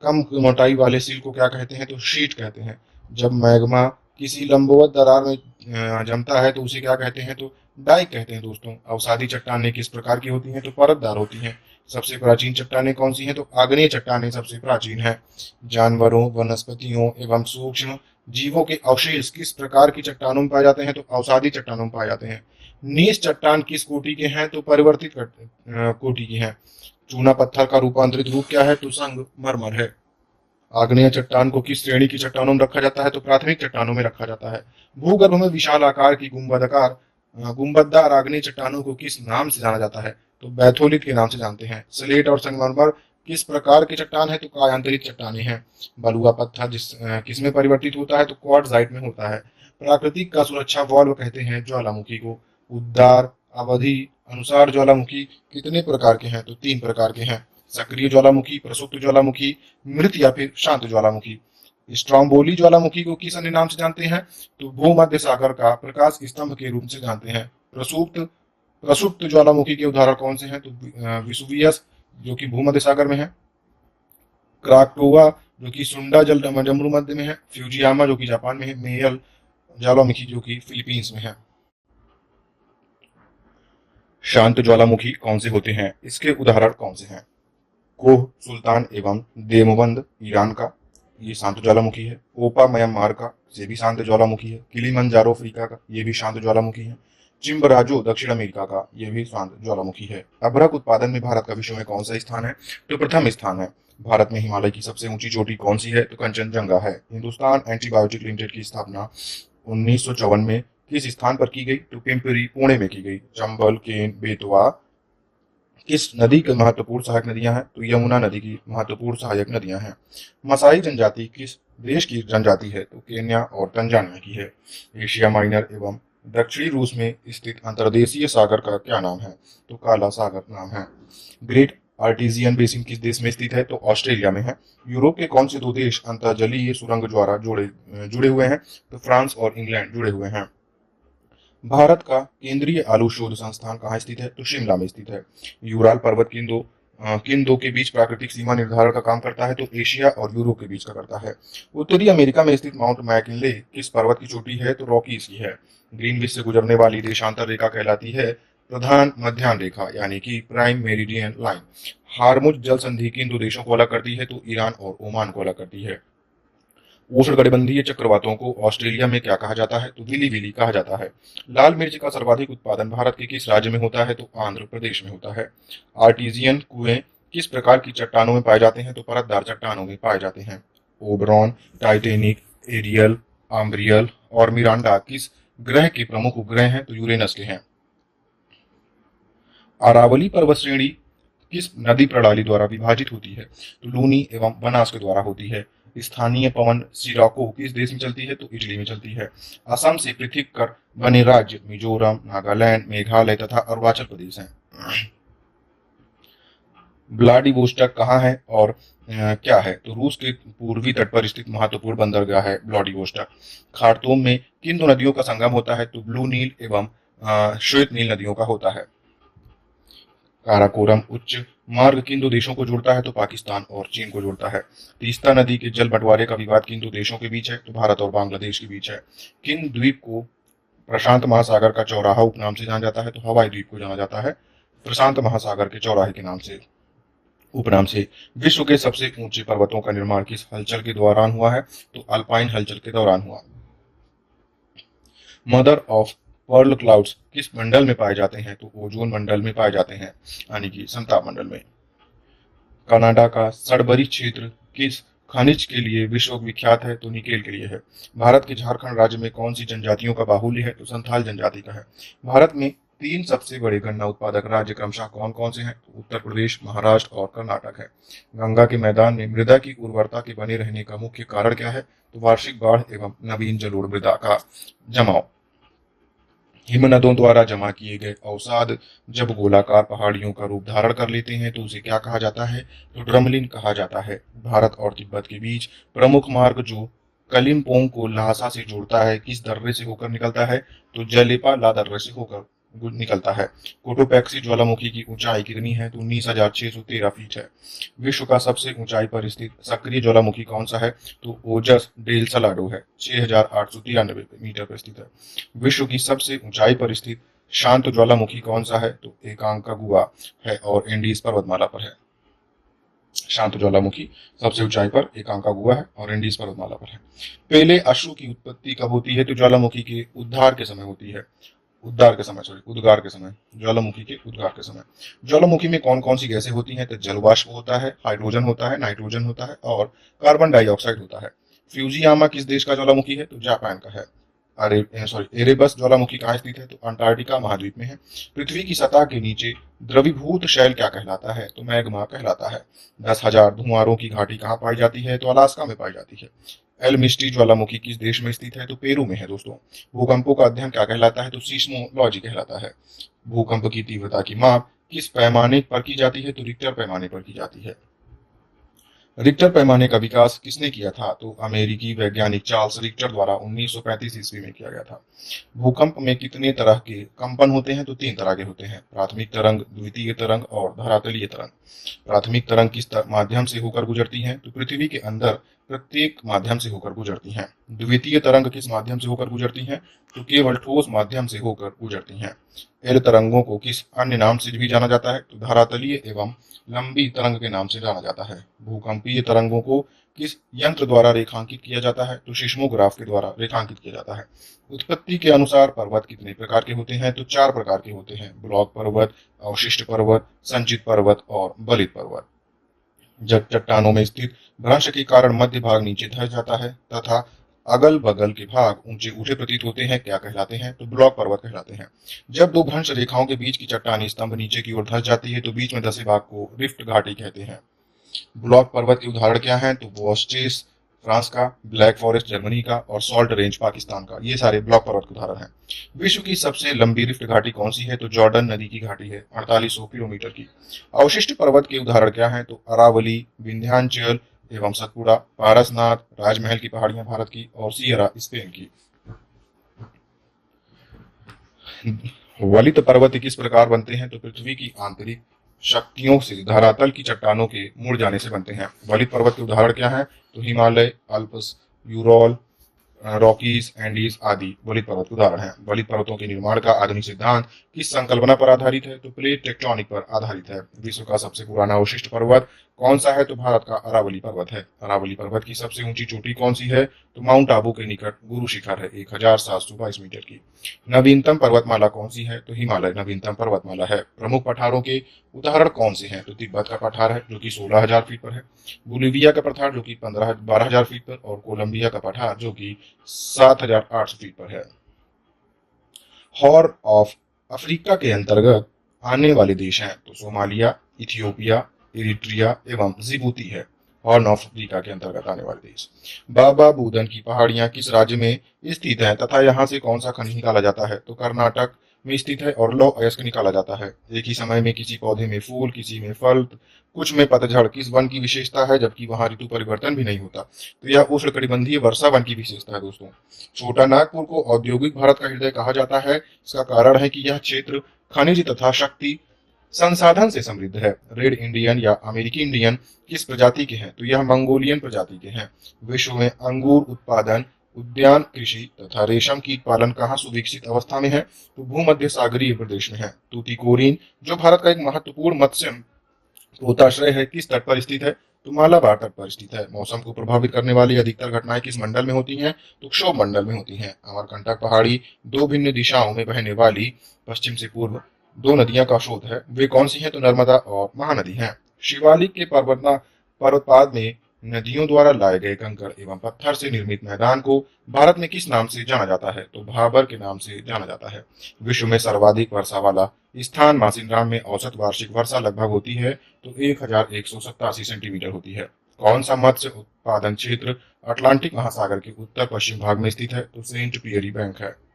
कम मोटाई वाले सील को क्या कहते हैं, तो शीट कहते हैं। जब मैग्मा किसी लंबवत दरार में जमता है, तो उसे क्या कहते हैं, तो डाइक कहते हैं दोस्तों। अवसादी चट्टानें किस प्रकार की होती हैं, तो परतदार होती हैं। सबसे प्राचीन चट्टानें कौन सी हैं, तो आग्नेय चट्टानें सबसे प्राचीन है। जानवरों, वनस्पतियों एवं सूक्ष्म जीवों के अवशेष किस प्रकार की चट्टानों में पाए जाते हैं, तो अवसादी चट्टानों में पाए जाते हैं। नीच चट्टान किस कोटि के हैं, तो परिवर्तित कोटि के हैं। चूना पत्थर का रूपांतरित रूप क्या है, तो संगमरमर है। आग्नेय चट्टान को किस श्रेणी की चट्टानों में रखा जाता है, तो प्राथमिक चट्टानों में रखा जाता है। भूगर्भ में विशाल आकार की गुंबददार आग्नेय चट्टानों को किस नाम से जाना जाता है, तो बैथोलिथ के नाम से जानते हैं। स्लेट और संगमरमर किस प्रकार की चट्टान है, तो कायांतरित चट्टानें हैं। बलुआ पत्थर किसमें परिवर्तित होता है, तो क्वार्ट्जाइट में होता है। प्राकृतिक का सुरक्षा वाल्व कहते हैं ज्वालामुखी को। उद्गार अवधि अनुसार ज्वालामुखी कितने प्रकार के हैं, तो 3 प्रकार के हैं। सक्रिय ज्वालामुखी, प्रसुप्त ज्वालामुखी, मृत या फिर शांत ज्वालामुखी। स्ट्रोम्बोली ज्वालामुखी को किस अन्य नाम से जानते हैं, तो भूमध्य सागर का प्रकाश स्तंभ के रूप से जानते हैं। प्रसुप्त ज्वालामुखी के उदाहरण कौन से हैं, तो विसुवियस जो कि भूमध्य सागर में है, क्राकोवा जो कि सुंडा जम्मू मध्य में है, फ्यूजियामा जो कि जापान में है, मेयल ज्वालामुखी जो कि फिलीपींस में है। शांत ज्वालामुखी कौन से होते हैं, इसके उदाहरण कौन से हैं? कोह सुल्तान एवं देवबंद ईरान का, ये शांत ज्वालामुखी है। ओपा म्यांमार का, ये भी शांत ज्वालामुखी है। किलिमंजारो अफ्रीका का, ये भी शांत ज्वालामुखी है। चिम्बराजो दक्षिण अमेरिका का, ये भी शांत ज्वालामुखी है। अभ्रक उत्पादन में भारत का विश्व में कौन सा स्थान है, तो प्रथम स्थान है। भारत में हिमालय की सबसे ऊंची चोटी कौन सी है, तो कंचनजंगा है। हिंदुस्तान एंटीबायोटिक लिमिटेड की स्थापना 1954 में किस स्थान पर की गई, तो पिंपरी पुणे में की गई। चंबल, केन, बेतवा किस नदी की महत्वपूर्ण सहायक नदियां हैं, तो यमुना नदी की महत्वपूर्ण सहायक नदियां हैं। मसाई जनजाति किस देश की जनजाति है, तो केन्या और तंजानिया की है। एशिया माइनर एवं दक्षिणी रूस में स्थित अंतर्देशीय सागर का क्या नाम है? तो काला सागर नाम है। ग्रेट आर्टेजियन बेसिन किस देश में स्थित है? तो ऑस्ट्रेलिया में है। यूरोप के कौन से दो देश अंतर्जलीय सुरंग द्वारा जुड़े हुए हैं? तो फ्रांस और इंग्लैंड जुड़े हुए हैं। भारत का केंद्रीय आलू शोध संस्थान कहाँ स्थित है? तो शिमला में स्थित है। यूराल पर्वत किन दो के बीच प्राकृतिक सीमा निर्धारण का काम करता है? तो एशिया और यूरोप के बीच का करता है। उत्तरी अमेरिका में स्थित माउंट मैकिनले किस पर्वत की चोटी है? तो रॉकीज की है। ग्रीनविच से गुजरने वाली देशांतर रेखा कहलाती है प्रधान मध्याह्न रेखा, यानी कि प्राइम मेरिडियन लाइन। हार्मुज जल संधि किन दो देशों को अलग करती है? तो ईरान और ओमान को अलग करती है। उष्णकटिबंधीय चक्रवातों को ऑस्ट्रेलिया में क्या कहा जाता है? तो विली विली कहा जाता है। लाल मिर्च का सर्वाधिक उत्पादन भारत के किस राज्य में होता है? तो आंध्र प्रदेश में होता है। आर्टिजियन कुएं किस प्रकार की चट्टानों में पाए जाते हैं? तो परतदार चट्टानों में पाए जाते हैं। ओबरॉन, टाइटेनिक, एरियल, आम्ब्रियल और मिरांडा किस ग्रह के प्रमुख उपग्रह हैं? तो यूरेनस के हैं। अरावली पर्वत श्रेणी किस नदी प्रणाली द्वारा विभाजित होती है? तो लूनी एवं बनास के द्वारा होती है। स्थानीय पवन सिराको किस देश में चलती है? तो इटली में चलती है। असम से पृथक कर बने राज्य मिजोरम, नागालैंड, मेघालय तथा अरुणाचल प्रदेश हैं। व्लादिवोस्टॉक कहाँ है और क्या है? तो रूस के पूर्वी तट पर स्थित महत्वपूर्ण बंदरगाह है व्लादिवोस्टॉक। खार्तूम में किन दो नदियों का संगम होता है? तो ब्लू नील एवं श्वेत नील नदियों का होता है। काराकोरम उच्च मार्ग किन दो देशों को जोड़ता है? तो पाकिस्तान और चीन को जोड़ता है। तीस्ता नदी के जल बंटवारे का विवाद किन दो देशों के बीच है? तो भारत और बांग्लादेश के बीच है। किन द्वीप को प्रशांत महासागर का चौराहा उपनाम से जाना जाता है? तो हवाई द्वीप को जाना जाता है प्रशांत महासागर के चौराहे के नाम से, उपनाम से। विश्व के सबसे ऊंचे पर्वतों का निर्माण किस हलचल के दौरान हुआ है? तो अल्पाइन हलचल के दौरान हुआ। मदर ऑफ पर्ल क्लाउड्स किस मंडल में पाए जाते हैं? तो ओजोन मंडल में पाए जाते हैं, यानी कि समताप मंडल में। कनाडा का सडबरी क्षेत्र किस खनिज के लिए विश्व विख्यात है? तो निकेल के लिए है। भारत के झारखंड राज्य में कौन सी जनजातियों का बाहुल्य है? तो संथाल जनजाति का है। भारत में तीन सबसे बड़े गन्ना उत्पादक राज्य क्रमशः कौन कौन से हैं? तो उत्तर प्रदेश, महाराष्ट्र और कर्नाटक है। गंगा के मैदान में मृदा की उर्वरता के बने रहने का मुख्य कारण क्या है? तो वार्षिक बाढ़ एवं नवीन जलोढ़ मृदा का जमाव। हिमनदों द्वारा जमा किए गए अवसाद जब गोलाकार पहाड़ियों का रूप धारण कर लेते हैं तो उसे क्या कहा जाता है? तो ड्रमलिन कहा जाता है। भारत और तिब्बत के बीच प्रमुख मार्ग जो कलिम्पोंग को ल्हासा से जोड़ता है किस दर्रे से होकर निकलता है? तो जलेपा ला दर्रे से होकर निकलता है। कोटोपैक्सी ज्वालामुखी की ऊंचाई कितनी है? तो 19,613 फीट है। विश्व का सबसे ऊंचाई पर स्थित सक्रिय ज्वालामुखी कौन सा है? तो ओजस डेल सलाडो है, 6,893 मीटर पर स्थित है। विश्व की सबसे ऊंचाई पर स्थित शांत ज्वालामुखी कौन सा है? तो एकांकागुआ है और एंडीज पर्वतमाला पर है। शांत ज्वालामुखी सबसे ऊंचाई पर एकांकागुआ है और एंडीज पर्वतमाला पर है। पहले अश्रु की उत्पत्ति कब होती है? तो ज्वालामुखी के उद्गार के समय होती है। उद्गार के समय, ज्वालामुखी के उद्गार के समय। ज्वालामुखी में कौन कौन सी गैसें होती हैं? तो जलवाष्प होता है, हाइड्रोजन होता है, नाइट्रोजन होता है और कार्बन डाइऑक्साइड होता है। फ्यूजियामा किस देश का ज्वालामुखी है? तो जापान का है। एरेबस ज्वालामुखी कहाँ स्थित है? तो अंटार्कटिका महाद्वीप में है। पृथ्वी की सतह के नीचे द्रवीभूत शैल क्या कहलाता है? तो मैग्मा कहलाता है। 10,000 धुआरों की घाटी कहाँ पाई जाती है? तो अलास्का में पाई जाती है। एल मिस्टी ज्वालामुखी किस देश में स्थित है? तो पेरू में है दोस्तों। भूकंपों का अध्ययन क्या कहलाता है? तो सीस्मोलॉजी कहलाता है। भूकंप की तीव्रता की माप किस पैमाने पर की जाती है? तो रिक्टर पैमाने पर की जाती है। रिक्टर पैमाने का विकास किसने किया था? तो अमेरिकी वैज्ञानिक चार्ल्स रिक्टर द्वारा 1935 ईस्वी में किया गया था। भूकंप में कितने तरह के कंपन होते हैं? तो 3 तरह के होते हैं, प्राथमिक तरंग, द्वितीय तरंग और धरातलीय तरंग। प्राथमिक तरंग किस माध्यम से होकर गुजरती हैं? तो पृथ्वी के अंदर प्रत्येक माध्यम से होकर गुजरती हैं। द्वितीय तरंग किस माध्यम से होकर गुजरती हैं? तो केवल ठोस माध्यम से होकर गुजरती हैं। एल तरंगों को किस अन्य नाम से भी जाना जाता है? तो धरातलीय एवं लंबी तरंग के नाम से जाना जाता है। भूकंपीय तरंगों को किस यंत्र द्वारा रेखांकित किया जाता है? तो सिस्मोग्राफ के द्वारा रेखांकित किया जाता है। उत्पत्ति के अनुसार पर्वत कितने प्रकार के होते हैं? तो 4 प्रकार के होते हैं, ब्लॉक पर्वत, अवशिष्ट पर्वत, संचित पर्वत और बलित पर्वत। जब चट्टानों में स्थित भ्रंश के कारण मध्य भाग नीचे धंस जाता है तथा अगल बगल के भाग ऊंचे उठे प्रतीत होते हैं, क्या कहलाते हैं? तो ब्लॉक पर्वत कहलाते हैं। जब दो भ्रंश रेखाओं के बीच की चट्टानी स्तंभ नीचे की ओर धंस जाती है तो बीच में धंसे भाग को रिफ्ट घाटी कहते हैं। ब्लॉक पर्वत के उदाहरण क्या हैं? तो वॉस्चेस, फ्रांस का, ब्लैक फॉरेस्ट जर्मनी का और सॉल्ट रेंज पाकिस्तान का, ये सारे ब्लॉक पर्वत के उदाहरण हैं। विश्व की सबसे लंबी रिफ्ट घाटी कौन सी है? तो जॉर्डन नदी की घाटी है, 4800 किलोमीटर की। अवशिष्ट पर्वत के उदाहरण क्या हैं? तो अरावली, विंध्याचल एवं सतपुड़ा, पारसनाथ, राजमहल की पहाड़ियां भारत की और सियरा स्पेन की। वलित पर्वत किस प्रकार बनते हैं? तो पृथ्वी की आंतरिक शक्तियों से धरातल की चट्टानों के मुड़ जाने से बनते हैं। वलित पर्वत के उदाहरण क्या हैं? तो हिमालय, अल्प्स, यूरोल, रॉकीज, एंडीज आदि वलित पर्वत के उदाहरण हैं। वलित पर्वतों के निर्माण का आधुनिक सिद्धांत किस संकल्पना पर आधारित है? तो प्लेट टेक्टोनिक पर आधारित है। विश्व का सबसे पुराना अवशिष्ट पर्वत कौन सा है? तो भारत का अरावली पर्वत है। अरावली पर्वत की सबसे ऊंची चोटी कौन सी है? तो माउंट आबू के निकट गुरु शिखर है, 1722 मीटर की। नवीनतम पर्वतमाला कौन सी है? तो हिमालय नवीनतम पर्वतमाला है। प्रमुख पठारों के उदाहरण कौन से हैं? तो तिब्बत का पठार है जो कि 16,000 फीट पर है, बोलिविया का पठार जो कि 12,000 फीट पर और कोलंबिया का पठार जो कि 7,800 फीट पर है। हॉर्न ऑफ अफ्रीका के अंतर्गत आने वाले देश हैं तो सोमालिया, इथियोपिया, इरिट्रिया एवं जिबूती है हॉर्न ऑफ अफ्रीका के अंतर्गत आने वाले देश। बाबा बूदन की पहाड़ियां किस राज्य में स्थित हैं तथा यहाँ से कौन सा खनिज निकाला जाता है? तो कर्नाटक में स्थित है और लौह अयस्क निकाला जाता है। एक ही समय में किसी पौधे में फूल, किसी में फल, कुछ में पतझड़ किस वन की विशेषता है जबकि वहां ऋतु परिवर्तन भी नहीं होता? तो यह उष्णकटिबंधीय वर्षा वन की विशेषता है दोस्तों। छोटा नागपुर को औद्योगिक भारत का हृदय कहा जाता है। इसका कारण है कि यह क्षेत्र खनिज तथा शक्ति संसाधन से समृद्ध है। रेड इंडियन या अमेरिकी इंडियन किस प्रजाति के हैं? तो यह मंगोलियन प्रजाति के हैं। विश्व में अंगूर उत्पादन, उद्यान कृषि तथा रेशम कीट पालन कहाँ सुविकसित अवस्था में है? तो भूमध्य सागरीय प्रदेश में है। तूतीकोरिन जो भारत का एक महत्वपूर्ण मत्स्य पोताश्रय है किस तट पर स्थित है? तो मालाबार तट पर स्थित है। मौसम को प्रभावित करने वाली अधिकतर घटनाएं किस मंडल में होती हैं? तो क्षोभ मंडल में होती हैं। अमरकंटक पहाड़ी दो भिन्न दिशाओं में बहने वाली पश्चिम से पूर्व दो नदियां का शोध है। वे कौन सी हैं? तो नर्मदा और महानदी हैं। शिवालिक के पर्वतपाद में नदियों द्वारा लाए गए कंकड़ एवं पत्थर से निर्मित मैदान को भारत में किस नाम से जाना जाता है? तो भाबर के नाम से जाना जाता है। विश्व में सर्वाधिक वर्षा वाला स्थान मासिनराम में औसत वार्षिक वर्षा लगभग होती है तो 1187 सेंटीमीटर होती है। कौन सा मत्स्य उत्पादन क्षेत्र अटलांटिक महासागर के उत्तर पश्चिम भाग में स्थित है? तो सेंट पियरी बैंक है।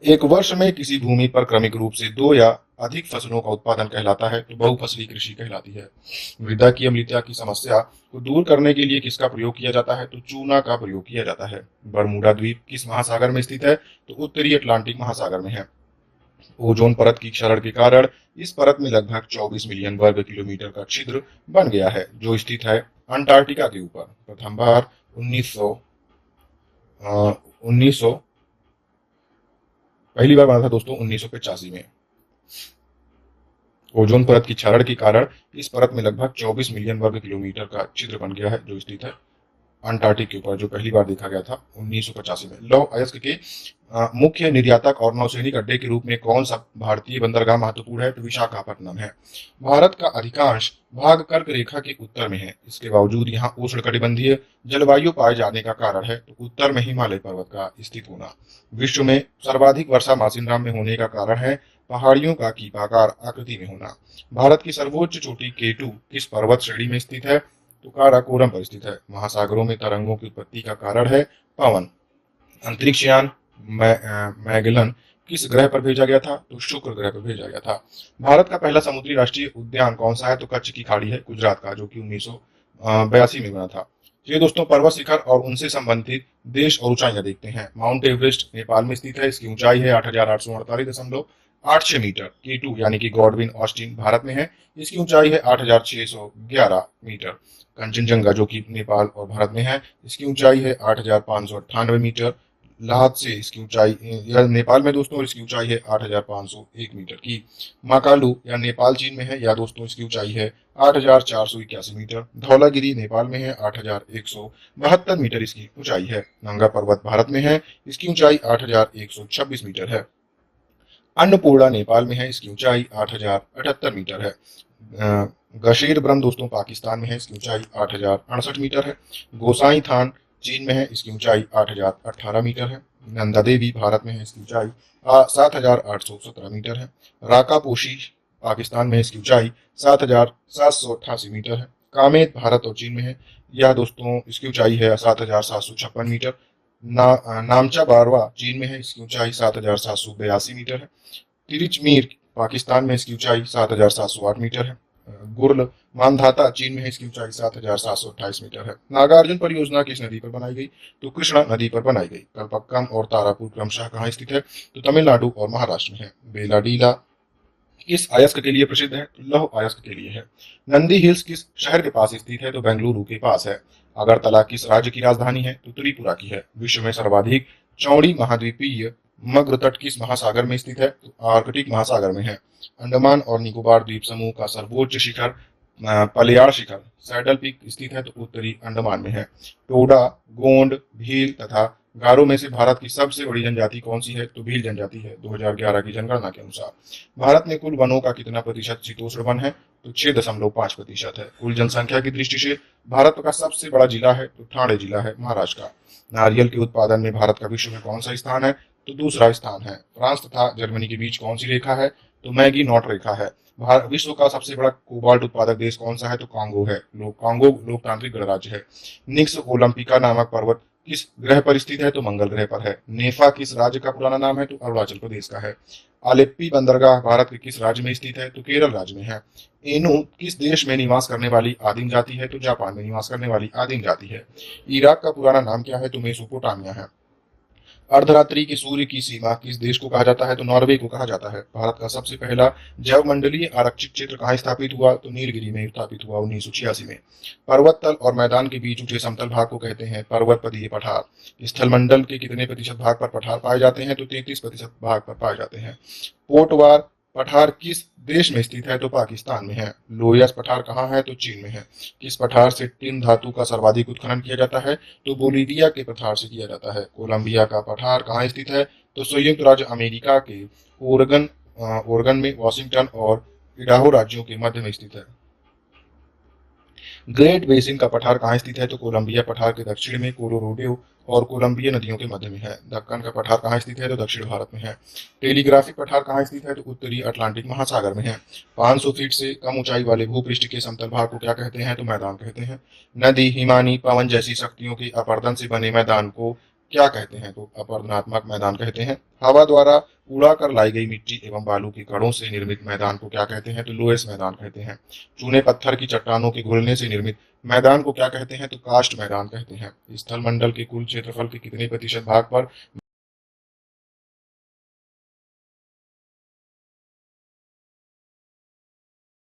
एक वर्ष में किसी भूमि पर क्रमिक रूप से दो या अधिक फसलों का उत्पादन कहलाता है तो बहुफसली कृषि कहलाती है। मृदा की अम्लता की समस्या को दूर करने के लिए किसका प्रयोग किया जाता है? तो चूना का प्रयोग किया जाता है। बरमूडा द्वीप किस महासागर में स्थित है? तो उत्तरी अटलांटिक महासागर में है। ओजोन परत की क्षरण के कारण इस परत में लगभग 24 मिलियन वर्ग किलोमीटर का छिद्र बन गया है जो स्थित है अंटार्कटिका के ऊपर। प्रथम बार 1900 पहली बार बना था दोस्तों 1985 में। ओजोन परत की क्षरण के कारण इस परत में लगभग 24 मिलियन वर्ग किलोमीटर का छिद्र बन गया है जो स्थित है अंटार्कटिक के ऊपर, जो पहली बार देखा गया था 1985 में। लौह अयस्क के मुख्य निर्यातक और नौसैनिक अड्डे के रूप में कौन सा भारतीय बंदरगाह महत्वपूर्ण है? तो विशाखापट्टनम है। भारत का अधिकांश भाग कर्क रेखा के उत्तर में है। इसके बावजूद यहाँ उष्णकटिबंधीय जलवायु पाए जाने का कारण है तो उत्तर में हिमालय पर्वत का स्थित होना। विश्व में सर्वाधिक वर्षा मासिनराम में होने का कारण है पहाड़ियों का कीपाकार आकृति में होना। भारत की सर्वोच्च चोटी केटू किस पर्वत श्रेणी में स्थित है? तो काराकोरम पर स्थित है। महासागरों में तरंगों की उत्पत्ति का कारण है पवन। अंतरिक्षयान मैगेलन किस ग्रह पर भेजा गया था? तो शुक्र ग्रह पर भेजा गया था। भारत का पहला समुद्री राष्ट्रीय उद्यान कौन सा है? तो कच्छ की खाड़ी है, गुजरात का, जो कि 1982 में बना था। ये दोस्तों पर्वत शिखर और उनसे संबंधित देश और ऊंचाइयां देखते हैं। माउंट एवरेस्ट नेपाल में स्थित है। इसकी ऊंचाई है 8,848.86 मीटर। K2 यानी कि गॉडविन ऑस्टिन भारत में है। इसकी ऊंचाई है 8,611 मीटर। कंचनजंगा जो कि नेपाल और भारत में है, इसकी ऊंचाई है 8,598 मीटर। लाहत्से इसकी ऊंचाई यह नेपाल में दोस्तों, इसकी ऊंचाई है 8,501 मीटर की। माकालू या नेपाल चीन में है, या दोस्तों इसकी ऊंचाई है 8,481 मीटर। धौलागिरी नेपाल में है, 8,172 मीटर इसकी ऊंचाई है। नंगा पर्वत भारत में है, इसकी ऊंचाई 8,126 मीटर है। अन्नपूर्णा नेपाल में है, इसकी ऊंचाई 8,078 मीटर है। गशीर ब्रह्म दोस्तों पाकिस्तान में है, इसकी ऊंचाई 8,068 मीटर है। गोसाई थान चीन में है, इसकी ऊंचाई 8,018 मीटर है। नंदा देवी भारत में है, इसकी ऊंचाई 7,817 मीटर है। राकापोशी पाकिस्तान में है, इसकी ऊंचाई 7,788 मीटर है। कामेत भारत और चीन में है। यह दोस्तों इसकी ऊंचाई है 7,756 मीटर। नामचा बारवा चीन में है, इसकी ऊंचाई 7,782 मीटर है। तिरिचमीर पाकिस्तान में, इसकी ऊंचाई 7,708 मीटर है। गुर्ल मानधाता चीन में है, इसकी ऊंचाई 7,728 मीटर है। नागार्जुन परियोजना किस नदी पर बनाई गई? तो कृष्णा नदी पर बनाई गई। कल्पक्कम और तारापुर क्रमशः कहाँ स्थित है? तो तमिलनाडु और महाराष्ट्र में है। बेलाडीला किस अयस्क के लिए प्रसिद्ध है? तो लौह अयस्क के लिए है। नंदी हिल्स किस शहर के पास स्थित है? तो बेंगलुरु के पास है। अगरतला किस राज्य की राजधानी है? तो त्रिपुरा की है। विश्व में सर्वाधिक चौड़ी महाद्वीपीय मग्र तट किस महासागर में स्थित है? तो आर्कटिक महासागर में है। अंडमान और निकोबार द्वीप समूह का सर्वोच्च शिखर पलियाड़ शिखर सैडल पीक स्थित है, तो उत्तरी अंडमान में है। टोडा, गोंड, भील तथा गारो में से भारत की सबसे बड़ी जनजाति कौन सी है? तो भील जनजाति है 2011 की जनगणना के अनुसार। भारत में कुल वनों का कितना प्रतिशत शीतोष्ण वन है? तो 6.5% है। कुल जनसंख्या की दृष्टि से भारत का सबसे बड़ा जिला है तो ठाणे जिला है महाराष्ट्र का। नारियल के उत्पादन में भारत का विश्व में कौन सा स्थान है? तो दूसरा स्थान है। फ्रांस तथा जर्मनी के बीच कौन सी रेखा है? तो मैगी नॉट रेखा है। विश्व का सबसे बड़ा कोबाल्ट उत्पादक देश कौन सा है? तो कांगो है। कांगो लोकतांत्रिक गणराज्य है। निक्स ओलंपिका नामक पर्वत किस ग्रह पर स्थित है? तो मंगल ग्रह पर है। नेफा किस राज्य का पुराना नाम है? तो अरुणाचल प्रदेश का है। आलेप्पी बंदरगाह भारत के किस राज्य में स्थित है? तो केरल राज्य में है। एनु किस देश में निवास करने वाली आदिम जाति है? तो जापान में निवास करने वाली आदिम जाति है। इराक का पुराना नाम क्या है? तो मेसोपोटामिया है। अर्धरात्रि के सूर्य की सीमा किस देश को कहा जाता है? तो नॉर्वे को कहा जाता है। भारत का सबसे पहला जैव मंडलीय आरक्षित क्षेत्र कहाँ स्थापित हुआ? तो नीलगिरी में स्थापित हुआ 1986 में। पर्वत तल और मैदान के बीच उठे समतल भाग को कहते हैं पर्वत पदीय पठार। स्थल मंडल के कितने प्रतिशत भाग पर पठार पाए जाते हैं? तो 33% भाग पर पाए जाते हैं। पोटवार पठार किस देश में स्थित है? तो पाकिस्तान में है। लोयस पठार कहाँ है? तो चीन में है। किस पठार से टिन धातु का सर्वाधिक उत्खनन किया जाता है? तो बोलीविया के पठार से किया जाता है। कोलंबिया का पठार कहाँ स्थित है? तो संयुक्त राज्य अमेरिका के ओरेगन में, वॉशिंगटन और इडाहो राज्यों के मध्य में स्थित है। ग्रेट बेसिन का पठार कहाँ स्थित है? तो कोलंबिया पठार के दक्षिण में कोलोराडो और कोलंबिया नदियों के मध्य में है। दक्कन का पठार कहाँ स्थित है? तो दक्षिण भारत में है। टेलीग्राफिक पठार कहाँ स्थित है? तो उत्तरी अटलांटिक महासागर में है। 500 फीट से कम ऊंचाई वाले भूपृष्ठ के समतल भाग को क्या कहते हैं? तो मैदान कहते हैं। नदी, हिमानी, पवन जैसी शक्तियों के अपर्दन से बने मैदान को क्या कहते हैं? तो अपरदनात्मक मैदान कहते हैं। हवा द्वारा उड़ा कर लाई गई मिट्टी एवं बालू के कणों से निर्मित मैदान को क्या कहते हैं? तो लोएस मैदान कहते हैं। चूने पत्थर की चट्टानों के घुलने से निर्मित मैदान को क्या कहते हैं? तो कास्ट मैदान कहते हैं। स्थल मंडल के कुल क्षेत्रफल के कितने प्रतिशत भाग पर